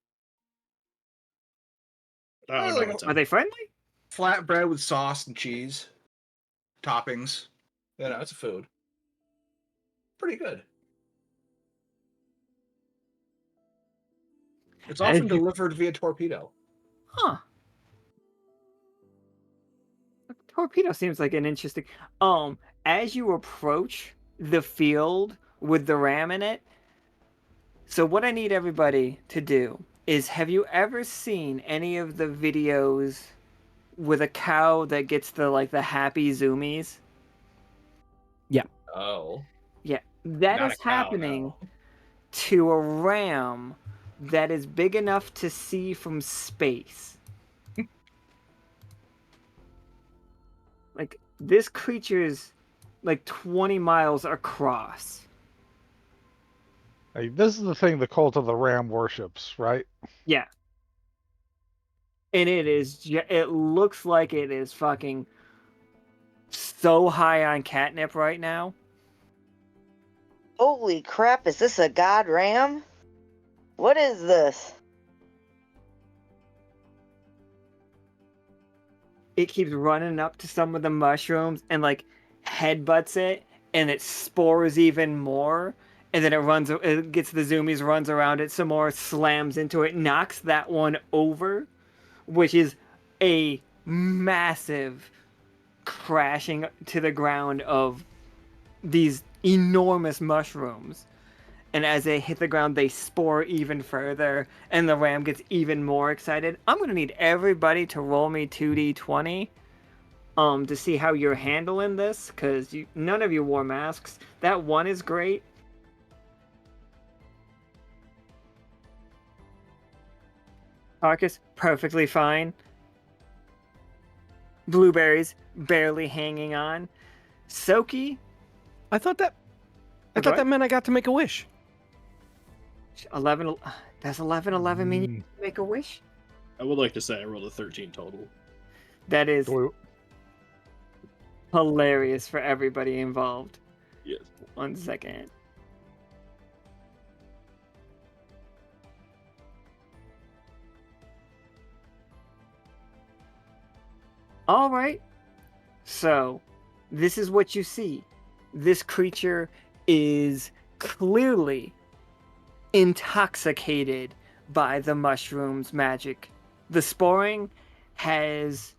I don't know Like, what's Are up. they friendly? Flatbread with sauce and cheese, toppings. You know, it's a food. Pretty good. It's often delivered via torpedo. Huh. Torpedo seems like an interesting. As you approach the field with the ram in it. So what I need everybody to do is, have you ever seen any of the videos with a cow that gets the happy zoomies? Oh. Yeah, that Not is a cow, happening no. to a ram that is big enough to see from space. Like, this creature's like 20 miles across. Hey, this is the thing the cult of the ram worships, right? Yeah. And it looks like it is fucking so high on catnip right now. Holy crap, is this a god ram? What is this? It keeps running up to some of the mushrooms and like headbutts it, and it spores even more. And then it gets the zoomies, runs around it some more, slams into it, knocks that one over, which is a massive crashing to the ground of these enormous mushrooms. And as they hit the ground, they spore even further, and the ram gets even more excited. I'm gonna need everybody to roll me 2d20 to see how you're handling this, because none of you wore masks. That one is great. Tarkus, perfectly fine. Blueberries, barely hanging on. Tsoki, I thought that Go ahead. meant I got to make a wish. 11. Does 11 mean you can make a wish? I would like to say I rolled a 13 total. That is Do hilarious for everybody involved. Yes. 1 second. All right. So, this is what you see. This creature is clearly intoxicated by the mushroom's magic. The sporing has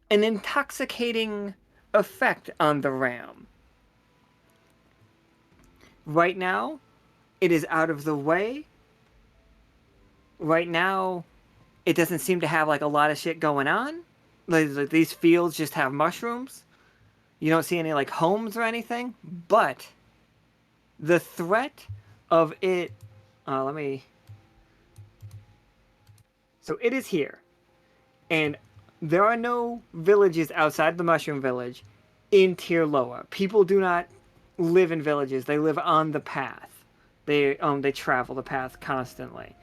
an intoxicating effect on the ram. Right now, it is out of the way. Right now, it doesn't seem to have like a lot of shit going on. Like, these fields just have mushrooms. You don't see any like homes or anything. But the threat of it, so it is here, and there are no villages outside the mushroom village in Tier Lower. People do not live in villages. They live on the path. They travel the path constantly.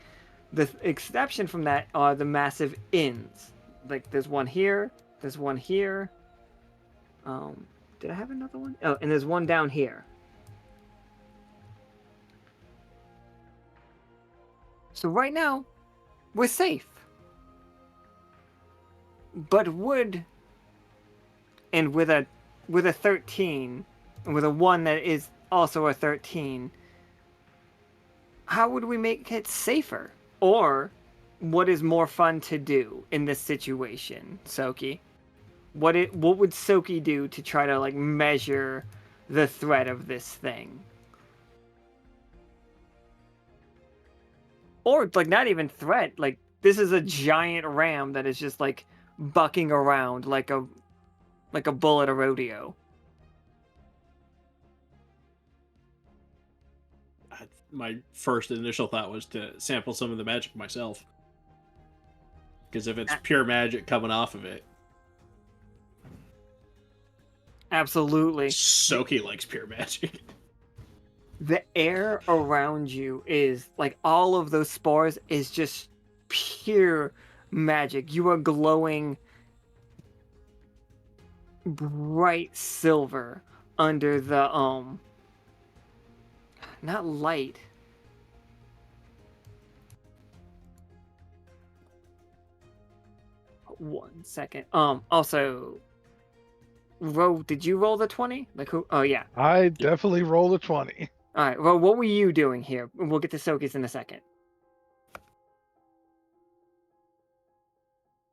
The exception from that are the massive inns. Like there's one here, there's one here. Did I have another one? Oh, and there's one down here. So right now, we're safe. But and with a 13, and with a 1 that is also a 13, how would we make it safer? Or what is more fun to do in this situation, Tsoki? What would Tsoki do to try to like measure the threat of this thing? Or like not even threat, like this is a giant ram that is just like bucking around like a bull at a rodeo. My first initial thought was to sample some of the magic myself. Because if it's pure magic coming off of it. Absolutely. Tsoki likes pure magic. The air around you is like all of those spores is just pure magic. You are glowing bright silver under the not light. One second. Also, did you roll the 20? Like who? Oh yeah. I definitely rolled a 20. All right. Well, what were you doing here? We'll get to Soki's in a second.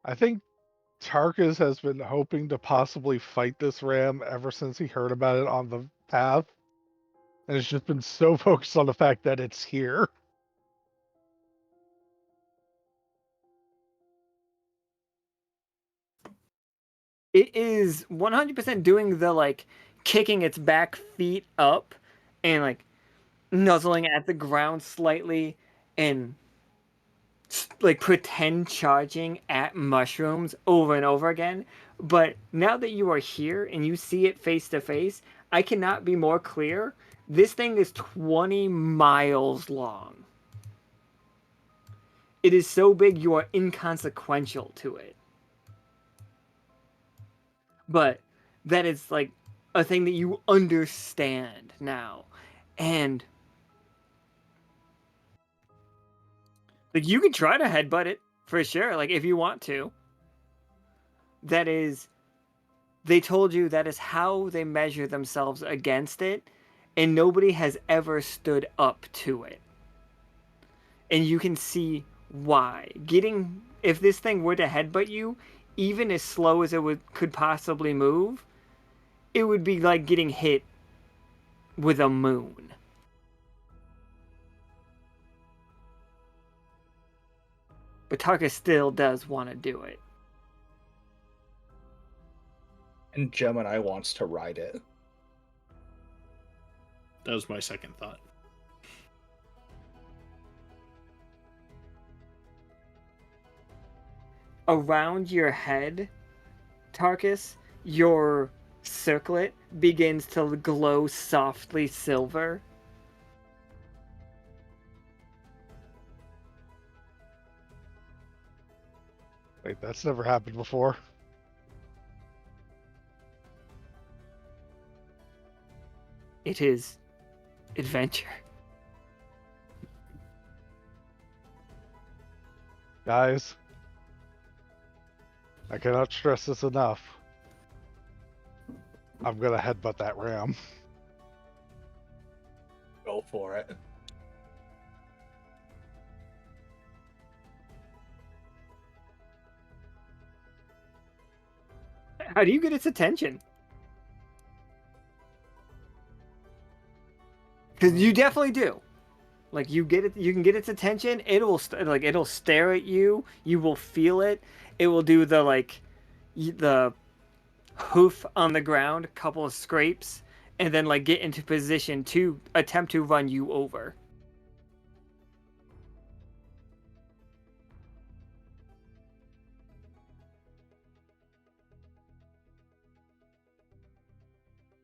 I think Tarkus has been hoping to possibly fight this ram ever since he heard about it on the path. And has just been so focused on the fact that it's here. It is 100% doing the like kicking its back feet up and like nuzzling at the ground slightly and like pretend charging at mushrooms over and over again. But now that you are here and you see it face to face, I cannot be more clear. This thing is 20 miles long. It is so big you are inconsequential to it. But that is like a thing that you understand now. And like you can try to headbutt it for sure, like if you want to. That is, they told you that is how they measure themselves against it, and nobody has ever stood up to it. And you can see why. If this thing were to headbutt you, even as slow as could possibly move, it would be like getting hit with a moon. But Tarkus still does want to do it. And Gemini wants to ride it. That was my second thought. Around your head, Tarkus, your circlet begins to glow softly silver. Wait, that's never happened before. It is adventure. Guys, I cannot stress this enough. I'm gonna headbutt that ram. Go for it. How do you get its attention? Because you definitely do. Like you can get its attention. It'll stare at you. You will feel it. It will do the hoof on the ground, a couple of scrapes, and then like get into position to attempt to run you over.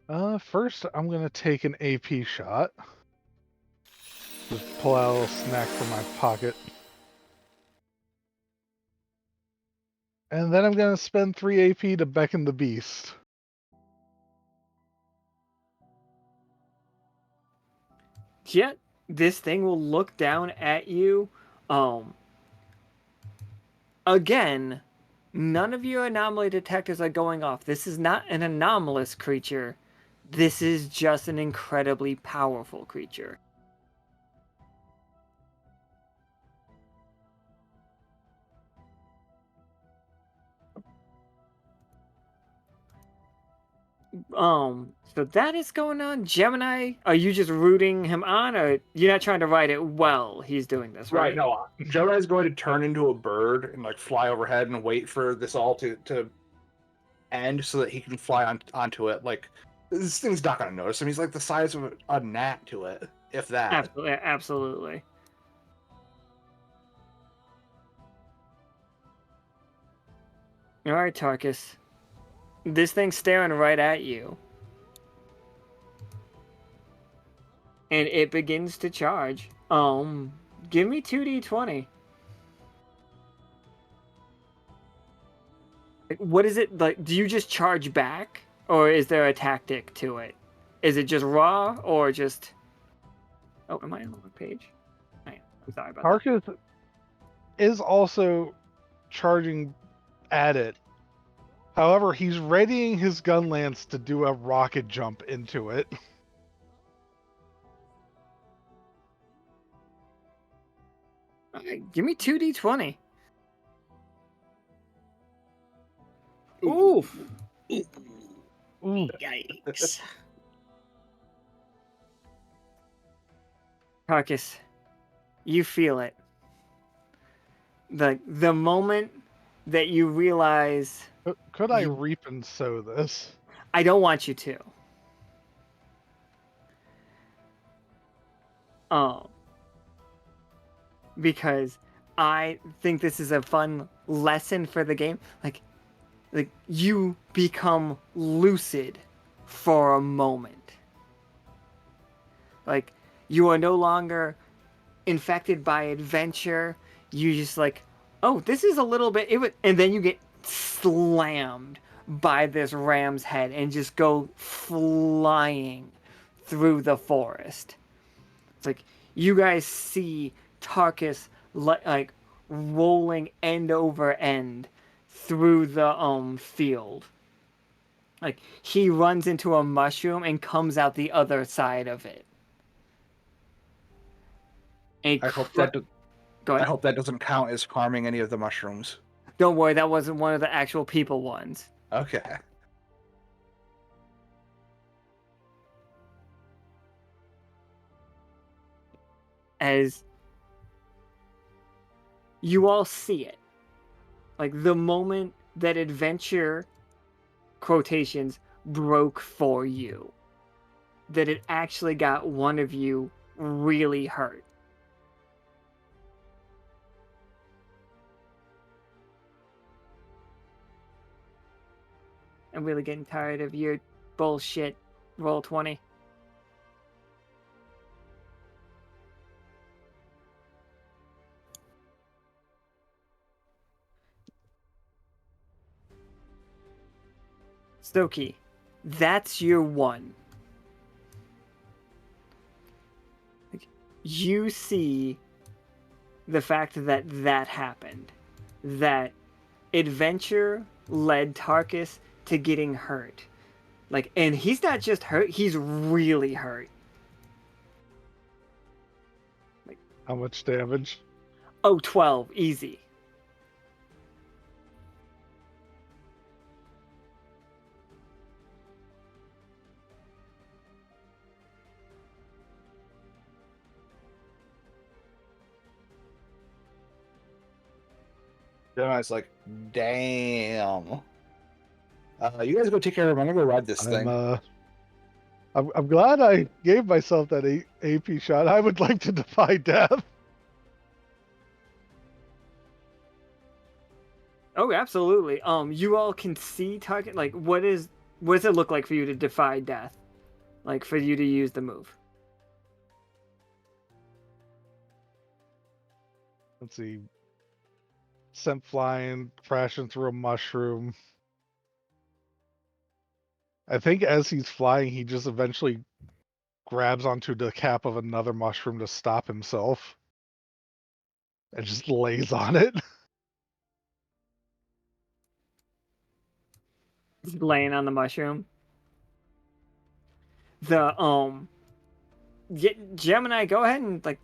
First, I'm gonna take an AP shot. Just pull out a little snack from my pocket. And then I'm gonna spend 3 AP to beckon the beast. Yeah, this thing will look down at you. Again, none of your anomaly detectors are going off. This is not an anomalous creature. This is just an incredibly powerful creature. So that is going on. Gemini, are you just rooting him on, or you're not trying to write it well? He's doing this, right? Right, no, Gemini's going to turn into a bird and like fly overhead and wait for this all to end so that he can fly onto it. Like this thing's not gonna notice him. He's like the size of a gnat to it, if that. Absolutely, absolutely. All right, Tarkus. This thing's staring right at you. And it begins to charge. Give me 2d20. What is it like? Do you just charge back, or is there a tactic to it? Is it just raw, or just? Oh, am I on the wrong page? I'm sorry about that. Tarkus is also charging at it. However, he's readying his gun lance to do a rocket jump into it. All right, give me 2d20. Oof. Ooh. Yikes. Tarkus, you feel it. The moment that you realize Could I You- reap and sow this? I don't want you to. Because I think this is a fun lesson for the game. Like you become lucid for a moment. Like you are no longer infected by adventure. You just like, oh, this is a little bit. And then you get slammed by this ram's head and just go flying through the forest. It's like you guys see Tarkus like rolling end over end through the field. Like he runs into a mushroom and comes out the other side of it. And I hope go I ahead. hope that doesn't count as harming any of the mushrooms. Don't worry, that wasn't one of the actual people ones. Okay. As you all see it. Like the moment that adventure quotations broke for you. That it actually got one of you really hurt. I'm really getting tired of your bullshit. Roll 20. Tsoki, that's your one. Like, you see the fact that that happened. That adventure led Tarkus to getting hurt. Like, and he's not just hurt, he's really hurt. How much damage? Oh, 12, easy. Gemini's like, damn. You guys go take care of him. I'm gonna go ride this thing. I'm glad I gave myself that AP shot. I would like to defy death. Oh, absolutely. You all can see Tarkus. Like, what is what does it look like for you to defy death? Like for you to use the move? Let's see. Sent flying, crashing through a mushroom. I think as he's flying, he just eventually grabs onto the cap of another mushroom to stop himself. And just lays on it. Just laying on the mushroom. Gemini, go ahead and like.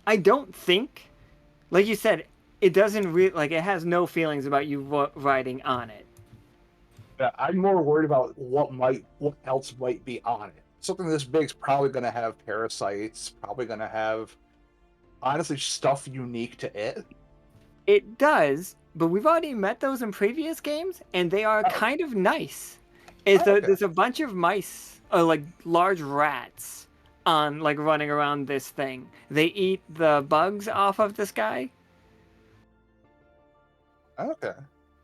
I don't think, like you said, it doesn't like it has no feelings about you riding on it. Yeah, I'm more worried about what else might be on it. Something this big's probably going to have parasites, probably going to have, honestly, stuff unique to it. It does, but we've already met those in previous games, and they are kind of nice. There's a bunch of mice, like large rats, on like running around this thing. They eat the bugs off of this guy. Okay.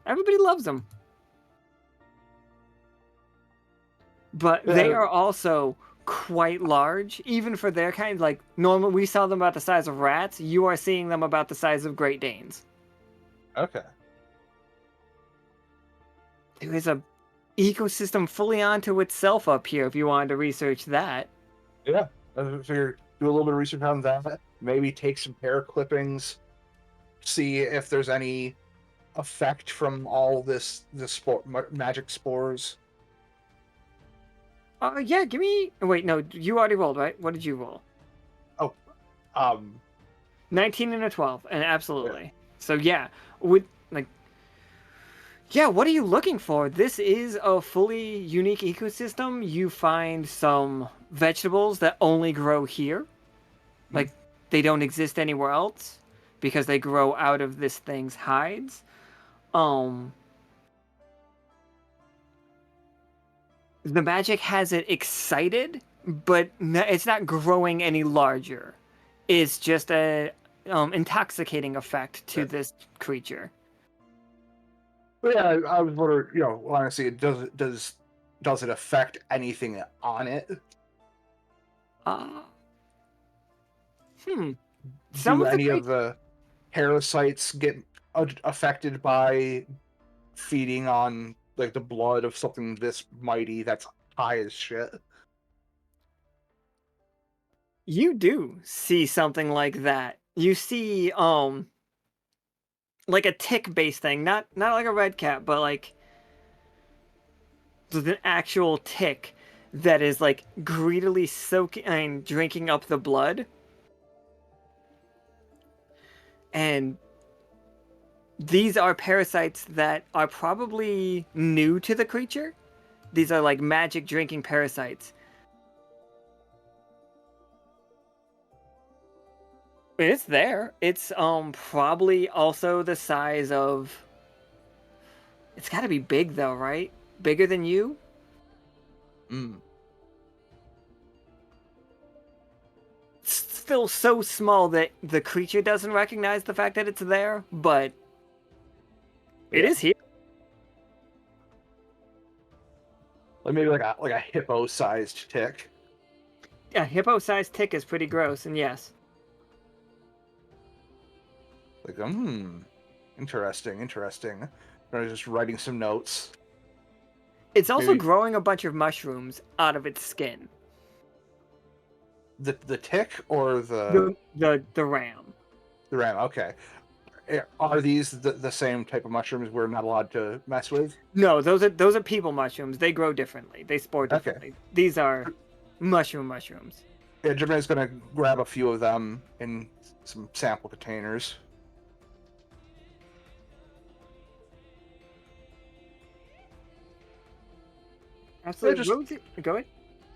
Everybody loves them. But they are also quite large, even for their kind. Like, normally we saw them about the size of rats. You are seeing them about the size of Great Danes. Okay. There is a ecosystem fully onto itself up here if you wanted to research that. Yeah. I figured do a little bit of research on that. Maybe take some hair clippings. See if there's any effect from all this magic spores. Yeah, give me... Wait, no, you already rolled, right? What did you roll? 19 and a 12, and absolutely. Yeah. So yeah, what are you looking for? This is a fully unique ecosystem. You find some vegetables that only grow here. Like, they don't exist anywhere else because they grow out of this thing's hides. The magic has it excited, but it's not growing any larger. It's just a intoxicating effect to this creature. But yeah, I was wondering, honestly, does it affect anything on it? Some Do any of the parasites get affected by feeding on like the blood of something this mighty that's high as shit? You do see something like that. You see like a tick-based thing, not like a red cat, but like there's an actual tick that is like greedily soaking and drinking up the blood. And these are parasites that are probably new to the creature. These are like magic drinking parasites. It's there. It's probably also the size of... It's got to be big though, right? Bigger than you? Still so small that the creature doesn't recognize the fact that it's there, but it is here. Like maybe like a hippo-sized tick. Yeah, hippo-sized tick is pretty gross, and yes. Like, interesting. I was just writing some notes. It's also growing a bunch of mushrooms out of its skin. The tick or the ram? The ram, okay. Are these the same type of mushrooms we're not allowed to mess with? No, those are people mushrooms. They grow differently. They spore differently. Okay. These are mushrooms. Yeah, Gemini's gonna grab a few of them in some sample containers. Absolutely. Go ahead.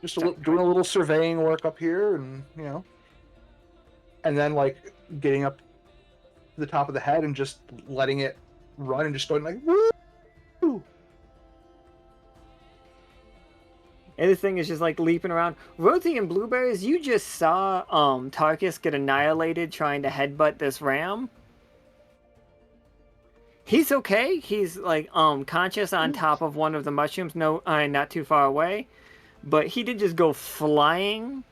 Just doing a little surveying work up here, and and then like getting up to the top of the head and just letting it run and just going like woo. And this thing is just like leaping around. Rosie and Blueberries, you just saw Tarkus get annihilated trying to headbutt this ram. He's okay. He's like conscious on top of one of the mushrooms. No, not too far away, but he did just go flying.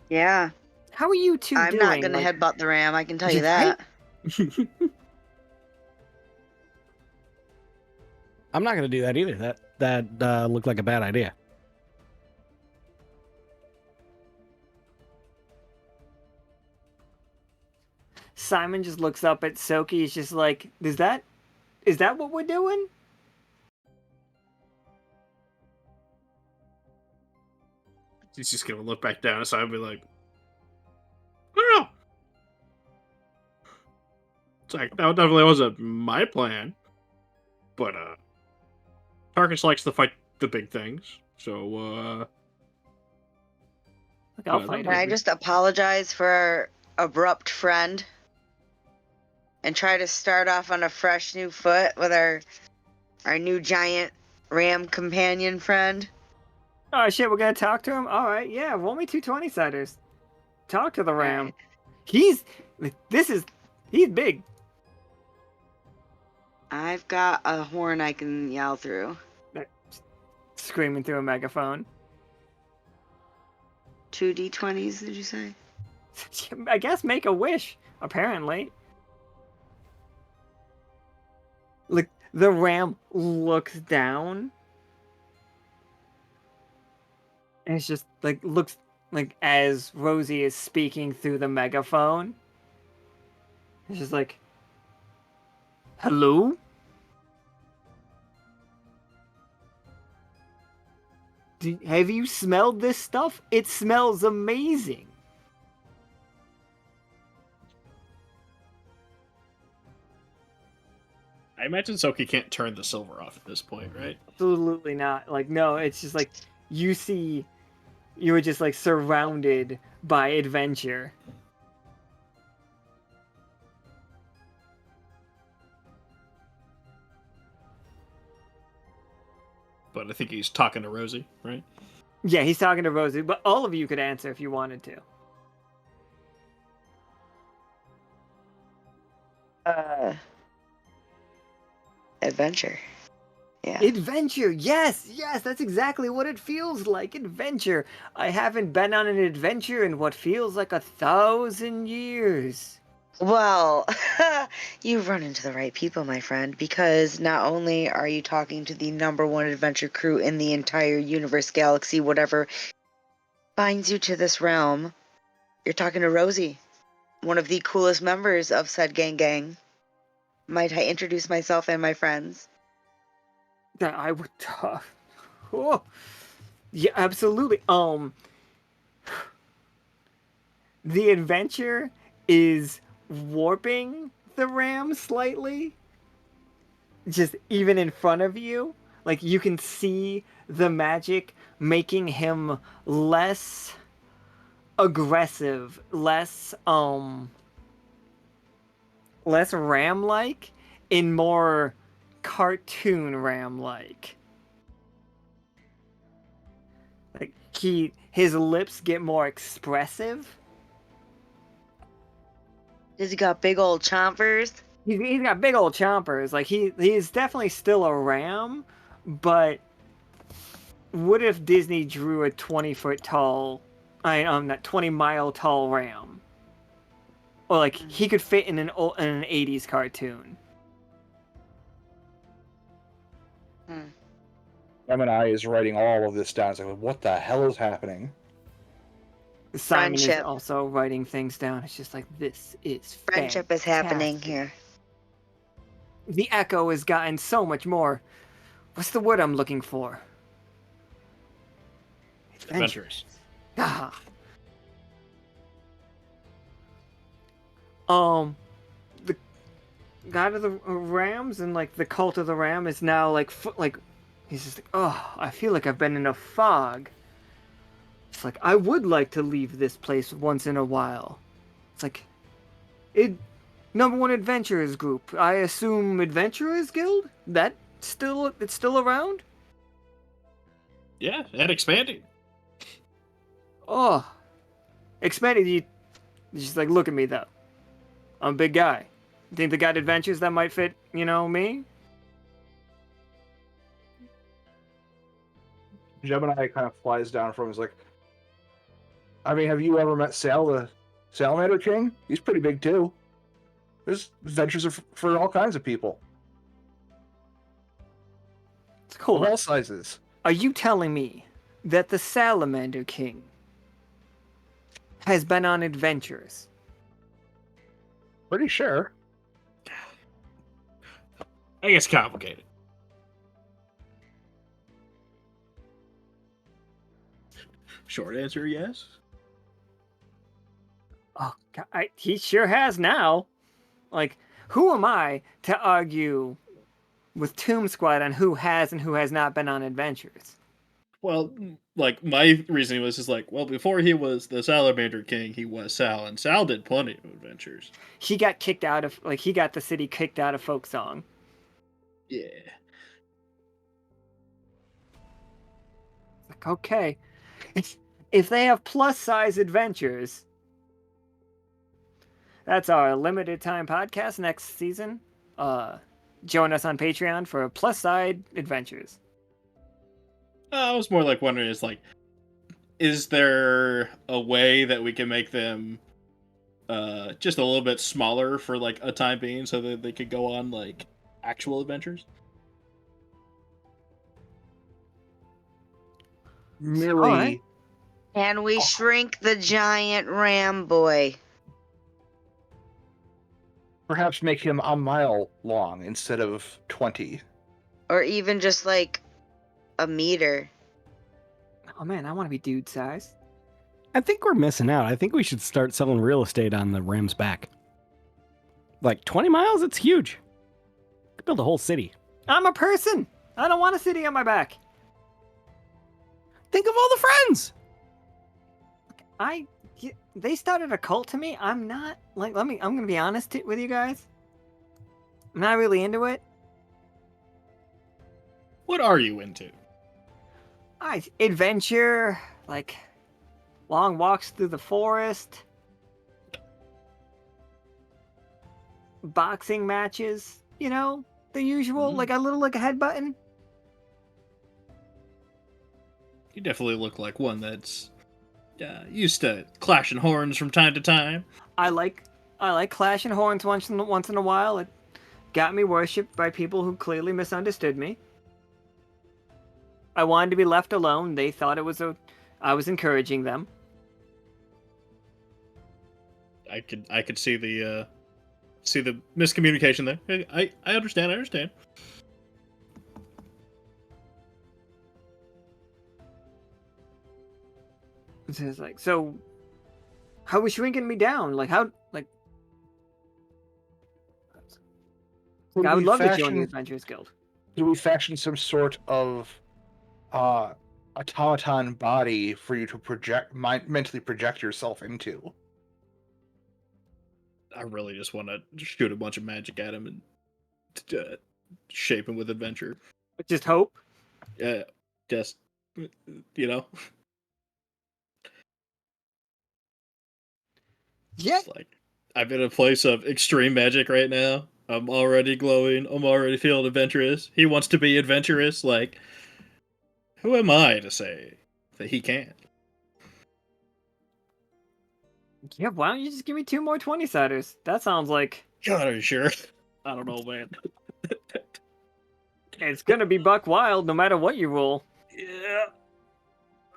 Yeah. How are you two I'm doing? not gonna Like, headbutt the ram, I can tell you Right? that. I'm not going to do that either. That looked like a bad idea. Simon just looks up at Tsoki. He's just like, is that what we're doing? He's just gonna look back down, so I'd be like, I don't know. It's like that definitely wasn't my plan, but Tarkus likes to fight the big things, so Like, I'll Yeah, fight Can him. I just apologize for our abrupt friend and try to start off on a fresh new foot with our new giant ram companion friend? Oh shit, we're gonna talk to him. All right, yeah. Roll me 2 20-siders. Talk to the ram. Alright. He's big. I've got a horn I can yell through. Screaming through a megaphone. 2d20s, did you say? I guess make a wish. Apparently. Look, the ram looks down. And it's just like looks like as Rosie is speaking through the megaphone. It's just like, hello? Have you smelled this stuff? It smells amazing. I imagine Tsoki can't turn the silver off at this point, right? Absolutely not. Like, no, it's just like you were just like surrounded by adventure. But I think he's talking to Rosie, right? Yeah, he's talking to Rosie, but all of you could answer if you wanted to. Adventure. Yeah. Adventure, yes, that's exactly what it feels like. Adventure. I haven't been on an adventure in what feels like 1,000 years. Well, you've run into the right people, my friend, because not only are you talking to the #1 adventure crew in the entire universe, galaxy, whatever binds you to this realm, you're talking to Rosie, one of the coolest members of said gang. Might I introduce myself and my friends? That I would talk. Oh. Yeah, absolutely. The adventure is warping the ram slightly. Just even in front of you. Like you can see the magic making him less aggressive, less ram-like and more cartoon ram-like. Like his lips get more expressive. Does he got big old chompers? He's got big old chompers. Like he's definitely still a ram, but what if Disney drew a 20-foot tall, not 20-mile tall ram? Or like he could fit in an 80s cartoon. Gemini is writing all of this down. It's like, what the hell is happening? Simon is Friendship. also writing things down. It's just like, this is Friendship is happening fantastic. here. The echo has gotten so much more. What's the word I'm looking for? Adventurous. Ah. The God of the Rams and like the Cult of the Ram is now like he's just like, oh, I feel like I've been in a fog. It's like I would like to leave this place once in a while. It's like #1 Adventurers Group. I assume Adventurers Guild? It's still around? Yeah, and expanding. Oh. Expanded, She's like, look at me though. I'm a big guy. Think they got adventures that might fit, me? Gemini kind of flies down from him. He's like, I mean, have you ever met Sal, the Salamander King? He's pretty big too. There's adventures for all kinds of people, It's cool. of all sizes. Are you telling me that the Salamander King has been on adventures? Pretty sure. I guess complicated. Short answer, yes. Oh, God, he sure has now. Like, who am I to argue with Tombsquad on who has and who has not been on adventures? Well, like, my reasoning was just like, well, before he was the Salamander King, he was Sal, and Sal did plenty of adventures. He got kicked out of, he got the city kicked out of folk song. Yeah. Like, okay. If they have plus size adventures, that's our limited time podcast next season. Join us on Patreon for plus size adventures. I was more like wondering, is there a way that we can make them just a little bit smaller for like a time being so that they could go on like actual adventures? Merely, Alright. Can we shrink the giant ram boy? perhaps make him a mile long instead of 20. Or even just like a meter? Oh man, I want to be dude size. I think we're missing out. I think we should start selling real estate on the Ram's back. Like 20 miles? It's huge. Could build a whole city. I'm a person. I don't want a city on my back. Think of all the friends. They started a cult to me. I'm not I'm gonna be honest with you guys. I'm not really into it. What are you into? Adventure, like long walks through the forest, boxing matches, the usual, like a headbutton. You definitely look like one that's used to clashing horns from time to time. I like clashing horns once in a while. It got me worshipped by people who clearly misunderstood me. I wanted to be left alone. They thought I was encouraging them. I could see the miscommunication there. I understand. It's like, so how was shrinking me down? Like, how, like, Could I would we love to join fashion- the Adventurers Guild. Do we fashion some sort of automaton body for you to mentally project yourself into? I really just want to shoot a bunch of magic at him and shape him with adventure. Just hope. Yeah, just Yeah. It's like I'm in a place of extreme magic right now. I'm already glowing. I'm already feeling adventurous. He wants to be adventurous. Like, who am I to say that he can't? Yeah, why don't you just give me 2 more 20-siders? That sounds like God, are you sure? I don't know, man. it's gonna be buck wild no matter what you roll. Yeah,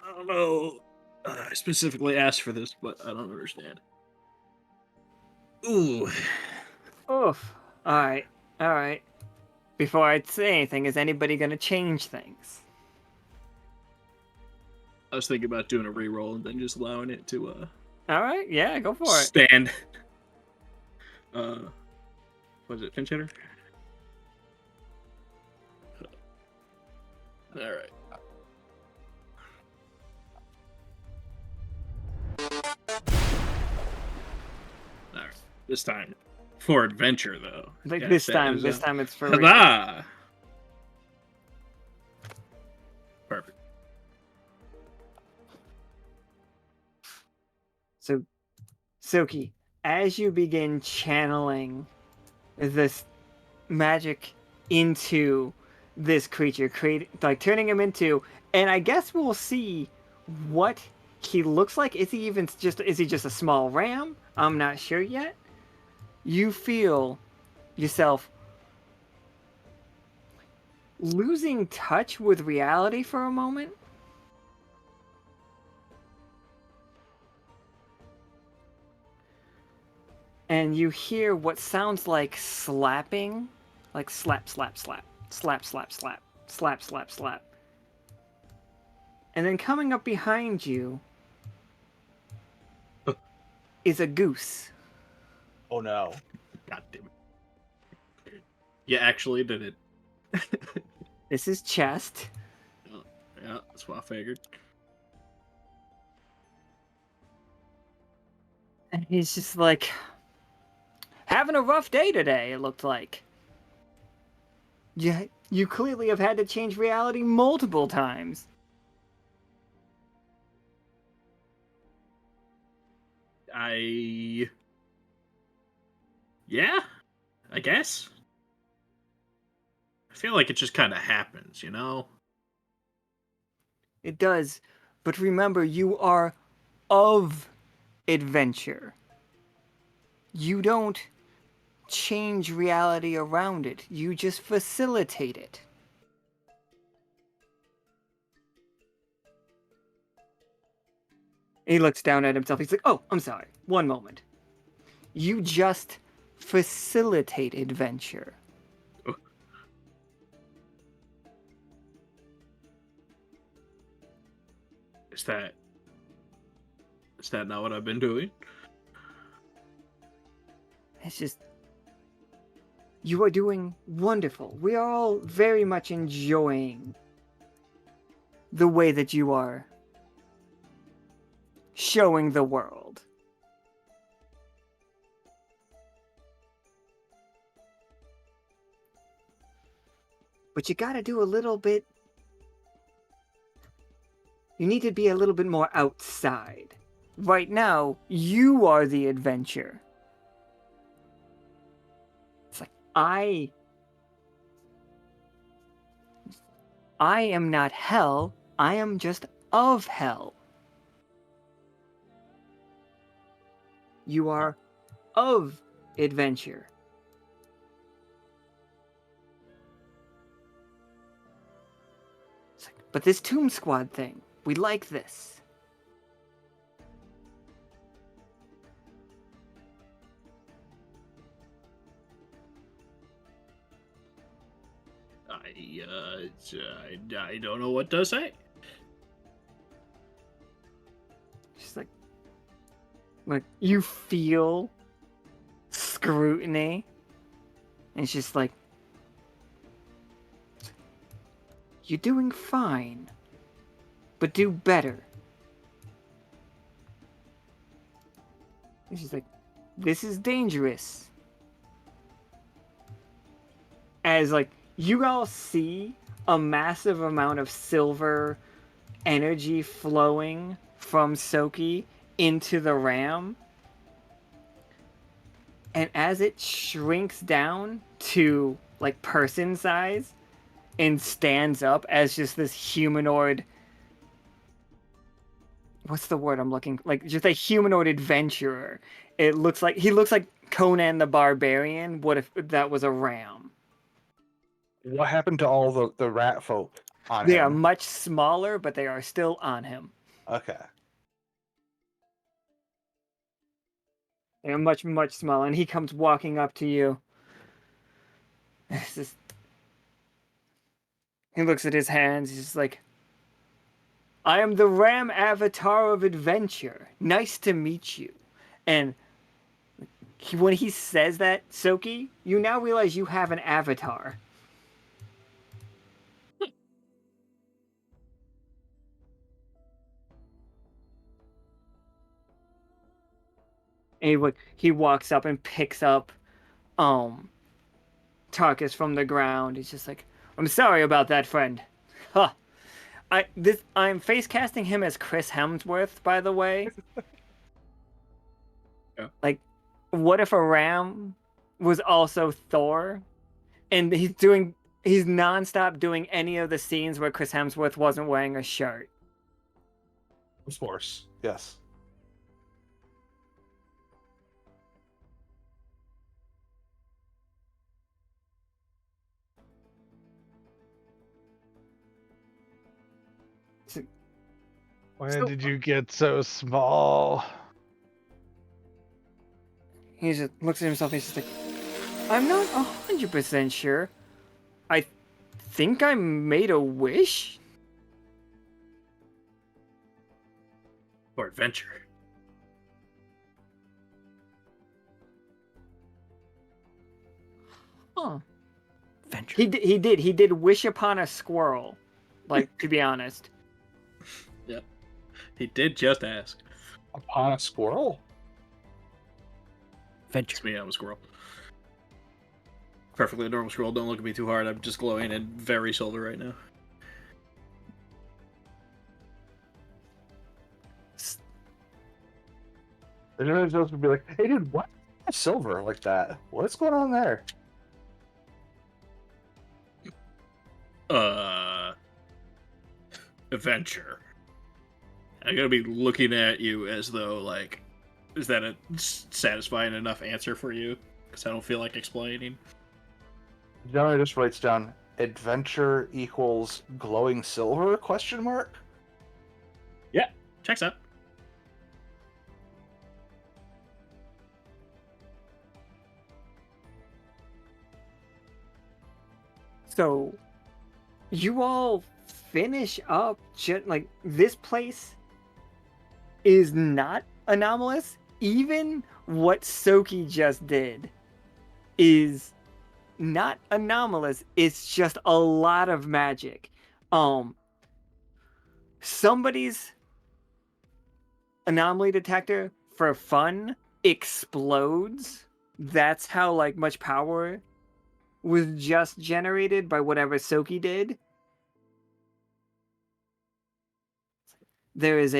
I don't know. I specifically asked for this, but I don't understand. Ooh. Oof. Alright. Before I say anything, is anybody gonna change things? I was thinking about doing a reroll and then just allowing it to Alright, yeah, go for it. stand. Was it pinch hitter? All right. All right. This time for adventure, though. Like Yeah, this that time is, it's for real. Huzzah! Perfect. So Tsoki, as you begin channeling this magic into this creature, turning him into, and I guess we'll see what he looks like. Is he just a small ram? I'm not sure yet. You feel yourself losing touch with reality for a moment. And you hear what sounds like slapping, like slap, slap, slap, slap, slap, slap, slap, slap, slap. And then coming up behind you is a goose. Oh no. God damn it. You actually did it. This is Chest. Oh, yeah, that's what I figured. And he's just like, having a rough day today, it looked like. You clearly have had to change reality multiple times. Yeah, I guess. I feel like it just kind of happens, you know? It does. But remember, you are of adventure. You don't change reality around it. You just facilitate it. He looks down at himself. He's like, oh, I'm sorry. One moment. You just facilitate adventure. Is that not what I've been doing? It's just, you are doing wonderful. We are all very much enjoying the way that you are showing the world. But you gotta do a little bit. You need to be a little bit more outside. Right now, you are the adventure. It's like, I am not hell. I am just of hell. You are of adventure. It's like, but this Tombsquad thing, we like this. I don't know what to say. She's like you feel scrutiny, and it's just like, you're doing fine, but do better. And she's like, this is dangerous. As like, you all see a massive amount of silver energy flowing from Tsoki into the ram. And as it shrinks down to like person size and stands up as just this humanoid, what's the word I'm looking, like just a humanoid adventurer. He looks like Conan the Barbarian. What if that was a ram? What happened to all the rat folk on They are him? much smaller, but they are still on him. Okay. They are much, much smaller, and he comes walking up to you. It's just, he looks at his hands. He's just like, I am the Ram Avatar of Adventure. Nice to meet you. And when he says that, Tsoki, you now realize you have an avatar. And he walks up and picks up Tarkus from the ground. He's just like, I'm sorry about that, friend. Huh. I'm face casting him as Chris Hemsworth, by the way. Yeah. Like, what if a ram was also Thor, and he's nonstop doing any of the scenes where Chris Hemsworth wasn't wearing a shirt? Of course. Yes. When did you get so small? He just looks at himself. He's just like, I'm not 100% sure. I think I made a wish. For adventure. Huh. Venture. He did wish upon a squirrel. Like, to be honest. Yep. He did just ask. Upon a squirrel? Venture. It's me, I'm a squirrel. Perfectly normal squirrel, don't look at me too hard. I'm just glowing and very solar right now. There's anyone else would be like, hey dude, what? Silver like that. What's going on there? Adventure. I'm gonna be looking at you as though, like, is that a satisfying enough answer for you? Because I don't feel like explaining. Gemini just writes down adventure equals glowing silver question mark? Yeah, checks out. So, you all finish up. Like, this place is not anomalous. Even what Tsoki just did is not anomalous. It's just a lot of magic. Somebody's anomaly detector for fun explodes. That's how like much power was just generated by whatever Tsoki did. There's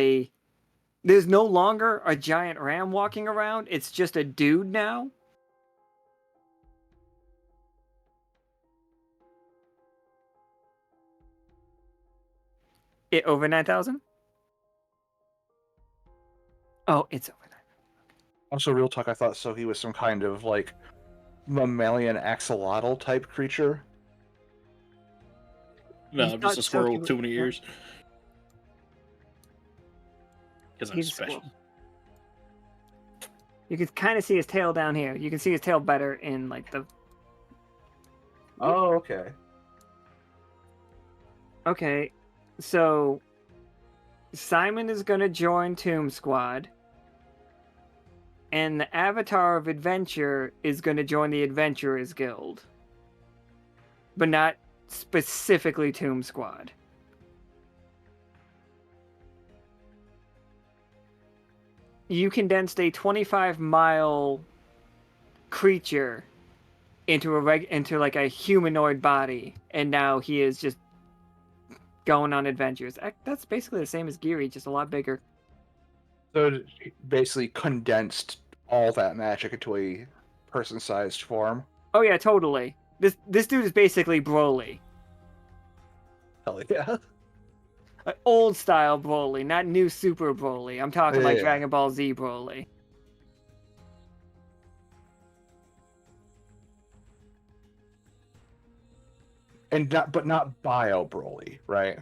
no longer a giant ram walking around. It's just a dude now. It over 9,000? Oh, it's over 9,000. Also, real talk, I thought so he was some kind of, like, mammalian axolotl type creature. No, You I'm just thought a squirrel Tsoki with too many was- ears. Because I'm He's a special. squirrel. You can kind of see his tail down here. You can see his tail better in like the. Oh, okay. Okay, so Simon is gonna join Tombsquad, and the Avatar of Adventure is gonna join the Adventurers Guild, but not specifically Tombsquad. You condensed a 25-mile creature into into like a humanoid body, and now he is just going on adventures. That's basically the same as Geary, just a lot bigger. So it basically condensed all that magic into a person-sized form. Oh yeah, totally. This dude is basically Broly. Hell yeah. Old style Broly, not new Super Broly. I'm talking like Yeah. Dragon Ball Z Broly. And not Bio Broly, right?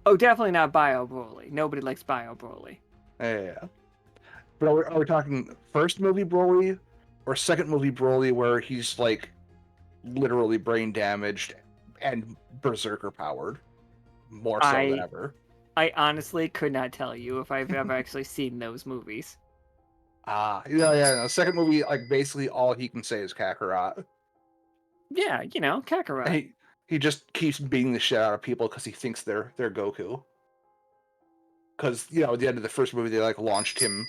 Oh, definitely not Bio Broly. Nobody likes Bio Broly. Yeah. But are we talking first movie Broly or second movie Broly where he's like literally brain damaged and berserker powered more so than ever? I honestly could not tell you if I've ever actually seen those movies. Yeah. No, second movie, like basically all he can say is Kakarot. Yeah, you know, Kakarot. And he just keeps beating the shit out of people because he thinks they're Goku. Because at the end of the first movie, they like launched him.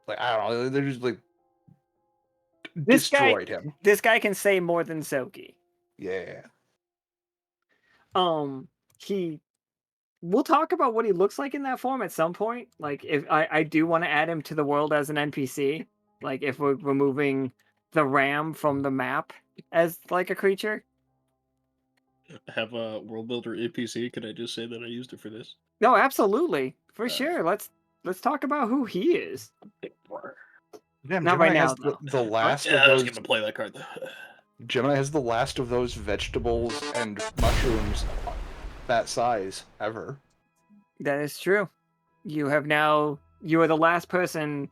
Like I don't know, they're just like destroyed him. This guy can say more than Tsoki. Yeah. He we'll talk about what he looks like in that form at some point. Like, if I do want to add him to the world as an NPC, like if we're removing the ram from the map as like a creature. Have a world builder NPC. Could I just say that I used it for this? No, absolutely, for sure. Let's talk about who he is. Damn, Not Gemini right now, has though. the last Yeah, of I was those. gonna play that card though. Gemini has the last of those vegetables and mushrooms that size ever. That is true. You are the last person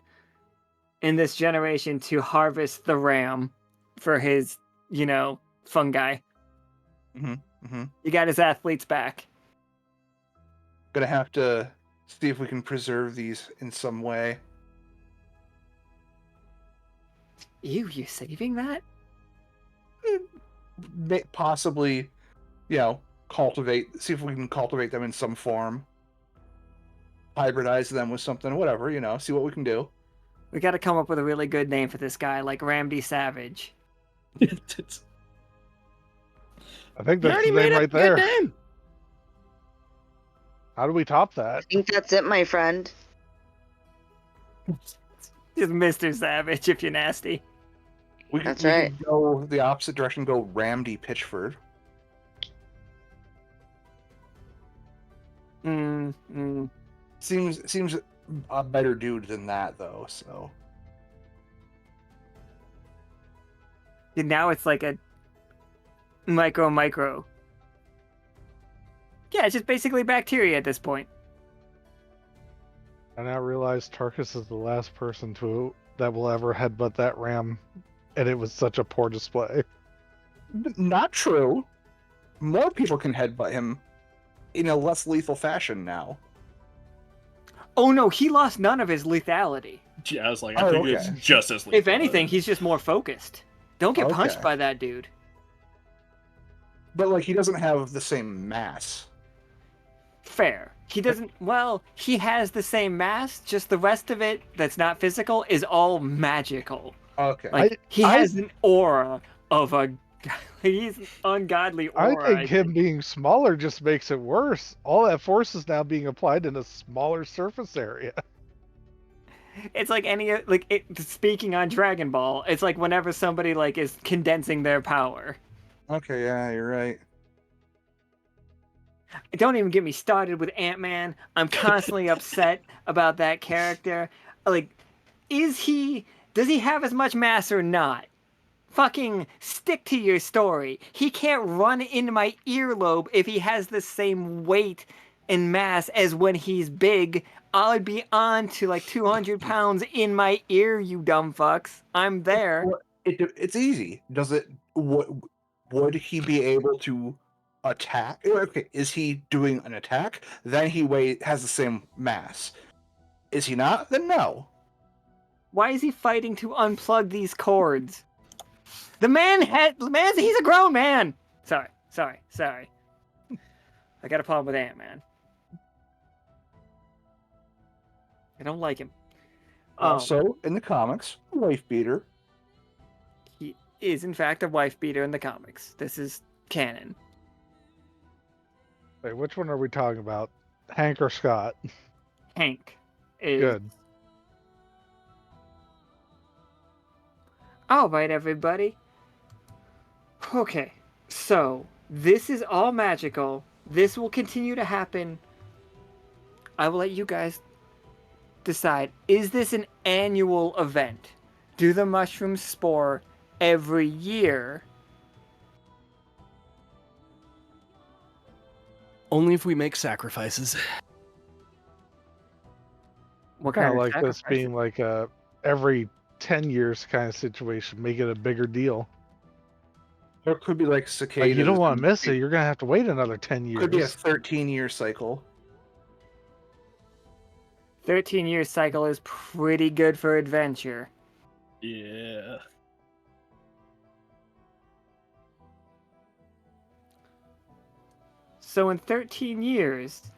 in this generation to harvest the ram for his, fungi. Mm-hmm. You got his athletes back. Gonna have to see if we can preserve these in some way. Ew, you saving that? Possibly, see if we can cultivate them in some form. Hybridize them with something, whatever, see what we can do. We got to come up with a really good name for this guy, like Ramdy Savage. I think You that's already the made name up right a good there. name. How do we top that? I think that's it, my friend. Just Mr. Savage, if you're nasty. We could, That's we right. could go the opposite direction, go Ramdy Pitchford. Seems a better dude than that, though, so. And now it's like a micro. Yeah, it's just basically bacteria at this point. I now realize Tarkus is the last person that will ever headbutt that ram, and it was such a poor display. Not true. More people can headbutt him in a less lethal fashion now. Oh no, he lost none of his lethality. Yeah, I was like, I think it's okay. just as lethal. If anything, he's just more focused. Don't get punched Okay. by that dude. But, like, he doesn't have the same mass. Fair. He doesn't. Well, he has the same mass. Just the rest of it that's not physical is all magical. Okay. Like he has an aura of a. He's an ungodly aura. I think him being smaller just makes it worse. All that force is now being applied in a smaller surface area. It's like speaking on Dragon Ball. It's like whenever somebody is condensing their power. Okay, yeah, you're right. Don't even get me started with Ant-Man. I'm constantly upset about that character. Like, does he have as much mass or not? Fucking stick to your story. He can't run into my earlobe if he has the same weight and mass as when he's big. I'd be on to like 200 pounds in my ear, you dumb fucks. I'm there. Well, it's easy. Would he be able to attack? Okay, is he doing an attack? Then he has the same mass. Is he not? Then no. Why is he fighting to unplug these cords? He's a grown man. Sorry. I got a problem with Ant-Man. I don't like him. So, in the comics, wife beater. He is, in fact, a wife beater in the comics. This is canon. Wait, which one are we talking about? Hank or Scott? Hank is... Good. All right, everybody. Okay, so this is all magical. This will continue to happen. I will let you guys decide. Is this an annual event? Do the mushrooms spore every year? Only if we make sacrifices. What Kind kind of of like this sacrifices? being like a every 10 years kind of situation. Make it a bigger deal. Or it could be like cicadas. Like, you don't want to and miss it. You're going to have to wait another 10 years. Could be a 13-year cycle. 13-year cycle is pretty good for adventure. Yeah. So in 13 years,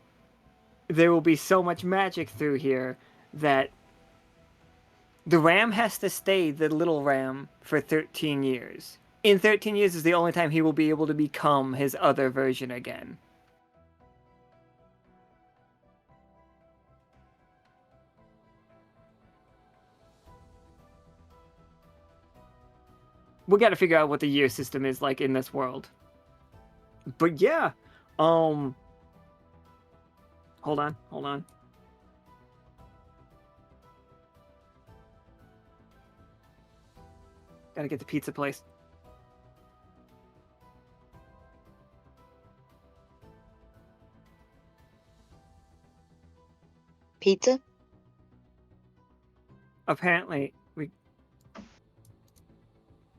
there will be so much magic through here that the ram has to stay the little ram for 13 years. In 13 years is the only time he will be able to become his other version again. we got to figure out what the year system is like in this world. But yeah, hold on. Gotta get the pizza place. Pizza? Apparently,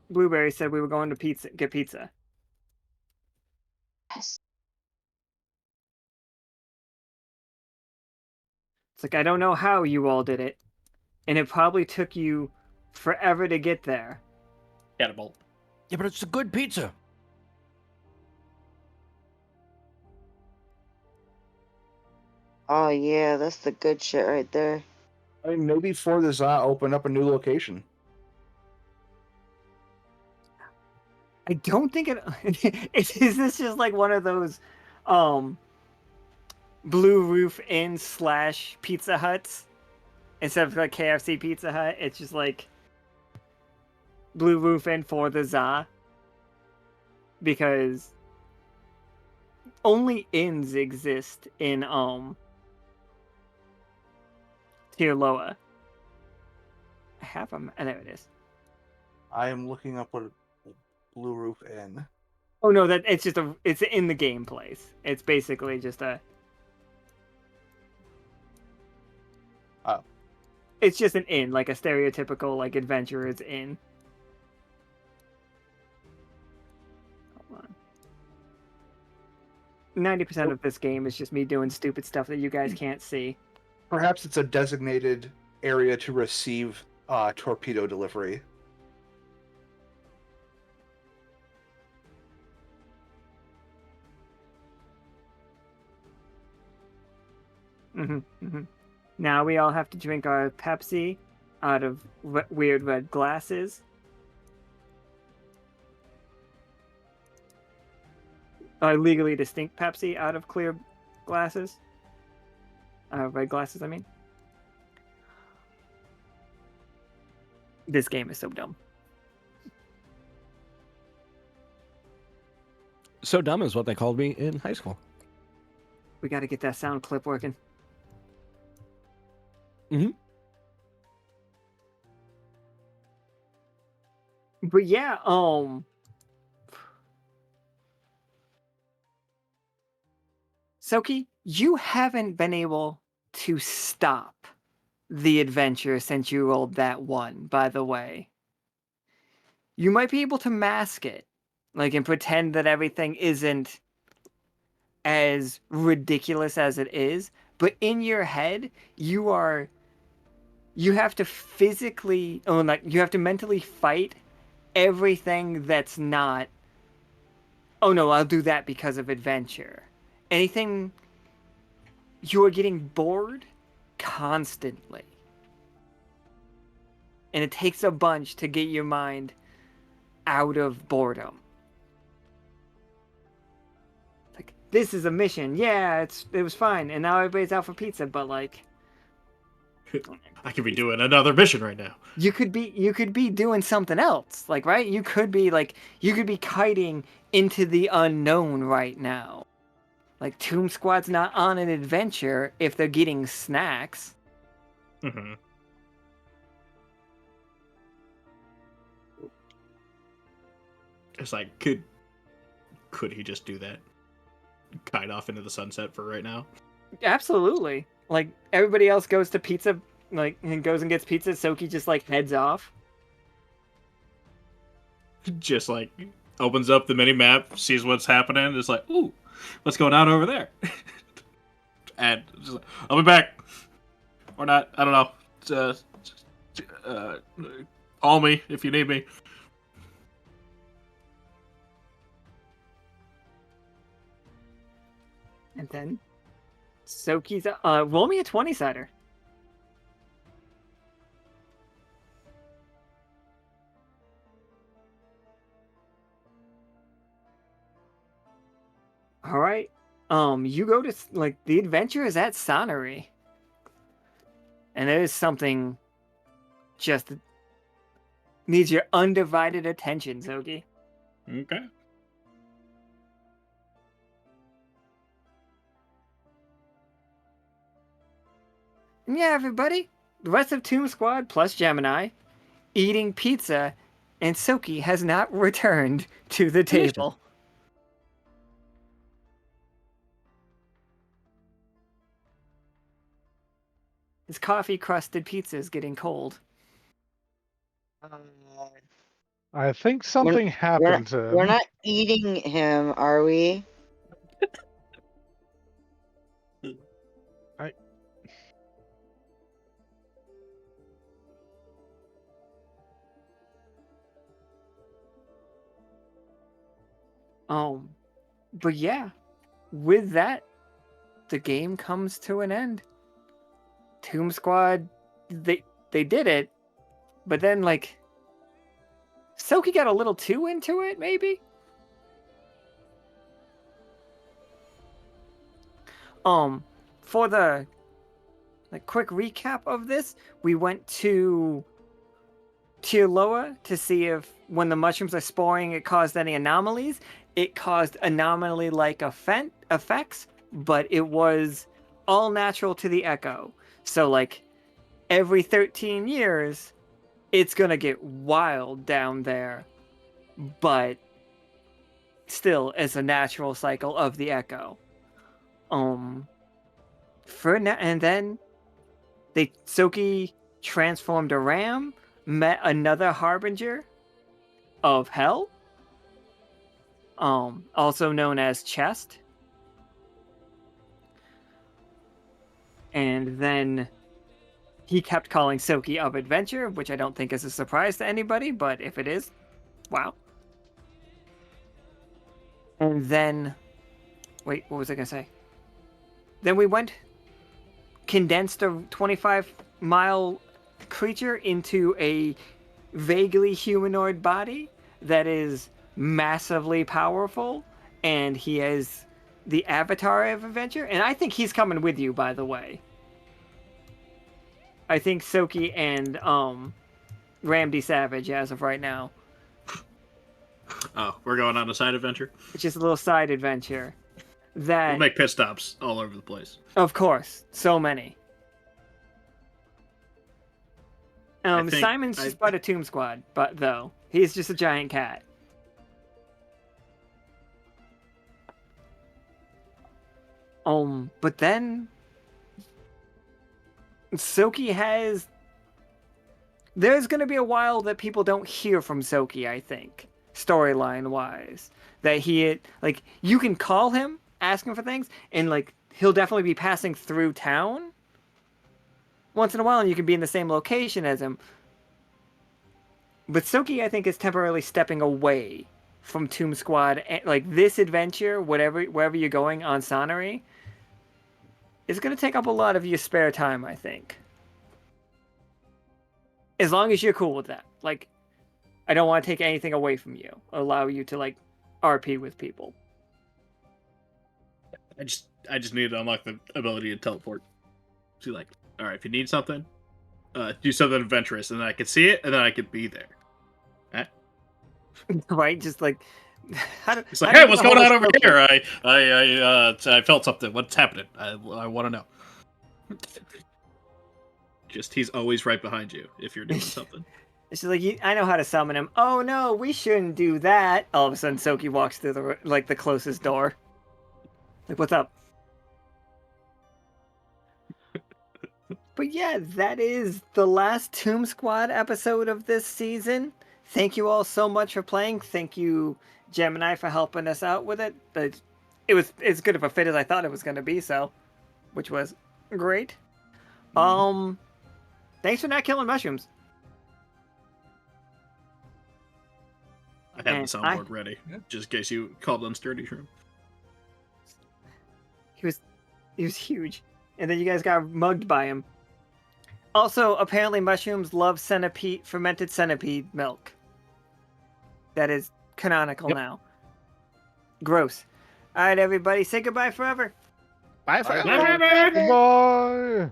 Blueberries said we were going to get pizza. Yes. It's like, I don't know how you all did it, and it probably took you forever to get there. Catapult. Yeah, but it's a good pizza. Oh yeah, that's the good shit right there. I mean, maybe For the Za opened up a new location. I don't think it is this just like one of those Blue Roof Inn / Pizza Huts instead of like KFC Pizza Hut. It's just like Blue Roof Inn for the Za, because only inns exist in Tirloa. I have them. There it is. I am looking up what a Blue Roof Inn. Oh no, that it's just it's in the game place. It's basically just a. Oh. It's just an inn, like a stereotypical like adventurer's inn. Hold on. 90% of this game is just me doing stupid stuff that you guys can't see. Perhaps it's a designated area to receive torpedo delivery. Now we all have to drink our Pepsi out of weird red glasses. Legally distinct Pepsi out of clear glasses. Red glasses, I mean. This game is so dumb. So dumb is what they called me in high school. We got to get that sound clip working. But yeah, Tsoki, you haven't been able to stop the adventure since you rolled that one, by the way. You might be able to mask it, like, and pretend that everything isn't as ridiculous as it is, but in your head, you have to physically, you have to mentally fight everything that's not, oh no, I'll do that because of adventure. Anything, you are getting bored constantly. And it takes a bunch to get your mind out of boredom. Like, this is a mission. Yeah, it was fine. And now everybody's out for pizza, but like, I could be doing another mission right now. you could be doing something else, like, right? You could be kiting into the unknown right now. Like, Tombsquad's not on an adventure if they're getting snacks. Mm-hmm. It's like, could he just do that? Kite off into the sunset for right now? Absolutely. Like, everybody else goes to pizza, like, and goes and gets pizza. Tsoki just, like, heads off. Just, like, opens up the mini-map, sees what's happening, just like, ooh, what's going on over there? And just like, I'll be back. Or not, I don't know. Call me if you need me. And then Tsoki's, roll me a 20-sider. All right. You go to, like, the adventure is at Sonnery. And there is something just needs your undivided attention, Tsoki. Okay. And yeah, everybody, the rest of Tombsquad plus Gemini eating pizza, and Tsoki has not returned to the table. His coffee-crusted pizza is getting cold. I think something happened to him. We're not eating him, are we? But yeah, with that, the game comes to an end. Tombsquad, they did it, but then like Tsoki got a little too into it, maybe. For the quick recap of this, we went to Tioloa to see if when the mushrooms are sporing, it caused any anomalies. It caused anomaly-like effects, but it was all natural to the echo. So like every 13 years, it's gonna get wild down there, but still it's a natural cycle of the echo. For now, and then Tsoki transformed a ram, met another harbinger of hell, also known as Chest, and then he kept calling Tsoki of Adventure, which I don't think is a surprise to anybody, but if it is, wow. And then, wait, what was I gonna say? Then we condensed a 25-mile creature into a vaguely humanoid body that is massively powerful, and he is the avatar of Adventure, and I think he's coming with you, by the way. I think Tsoki and Ramdy Savage as of right now. Oh, we're going on a side adventure? It's just a little side adventure. We'll make pit stops all over the place. Of course, so many. Simon's just part of Tombsquad, but though he's just a giant cat. But then Tsoki has. There's gonna be a while that people don't hear from Tsoki, I think, storyline wise. That he you can call him, ask him for things, and he'll definitely be passing through town once in a while, and you can be in the same location as him. But Tsoki, I think, is temporarily stepping away from Tombsquad. This adventure, wherever you're going on Sonnery, is going to take up a lot of your spare time, I think. As long as you're cool with that. I don't want to take anything away from you. Allow you to, RP with people. I just need to unlock the ability to teleport. So all right, if you need something, do something adventurous, and then I could see it, and then I could be there. Right? Just it's hey, what's going on over here? I felt something. What's happening? I want to know. Just he's always right behind you if you're doing something. It's just I know how to summon him. Oh no, we shouldn't do that. All of a sudden, Tsoki walks through the closest door. What's up? But yeah, that is the last Tombsquad episode of this season. Thank you all so much for playing. Thank you, Gemini, for helping us out with it. It was as good of a fit as I thought it was going to be, which was great. Thanks for not killing mushrooms. I had the soundboard ready, just in case you called on Sturdy Shroom. He was huge, and then you guys got mugged by him. Also, apparently mushrooms love fermented centipede milk. That is canonical now. Gross. All right, everybody, say goodbye forever. Bye forever. Bye. Bye.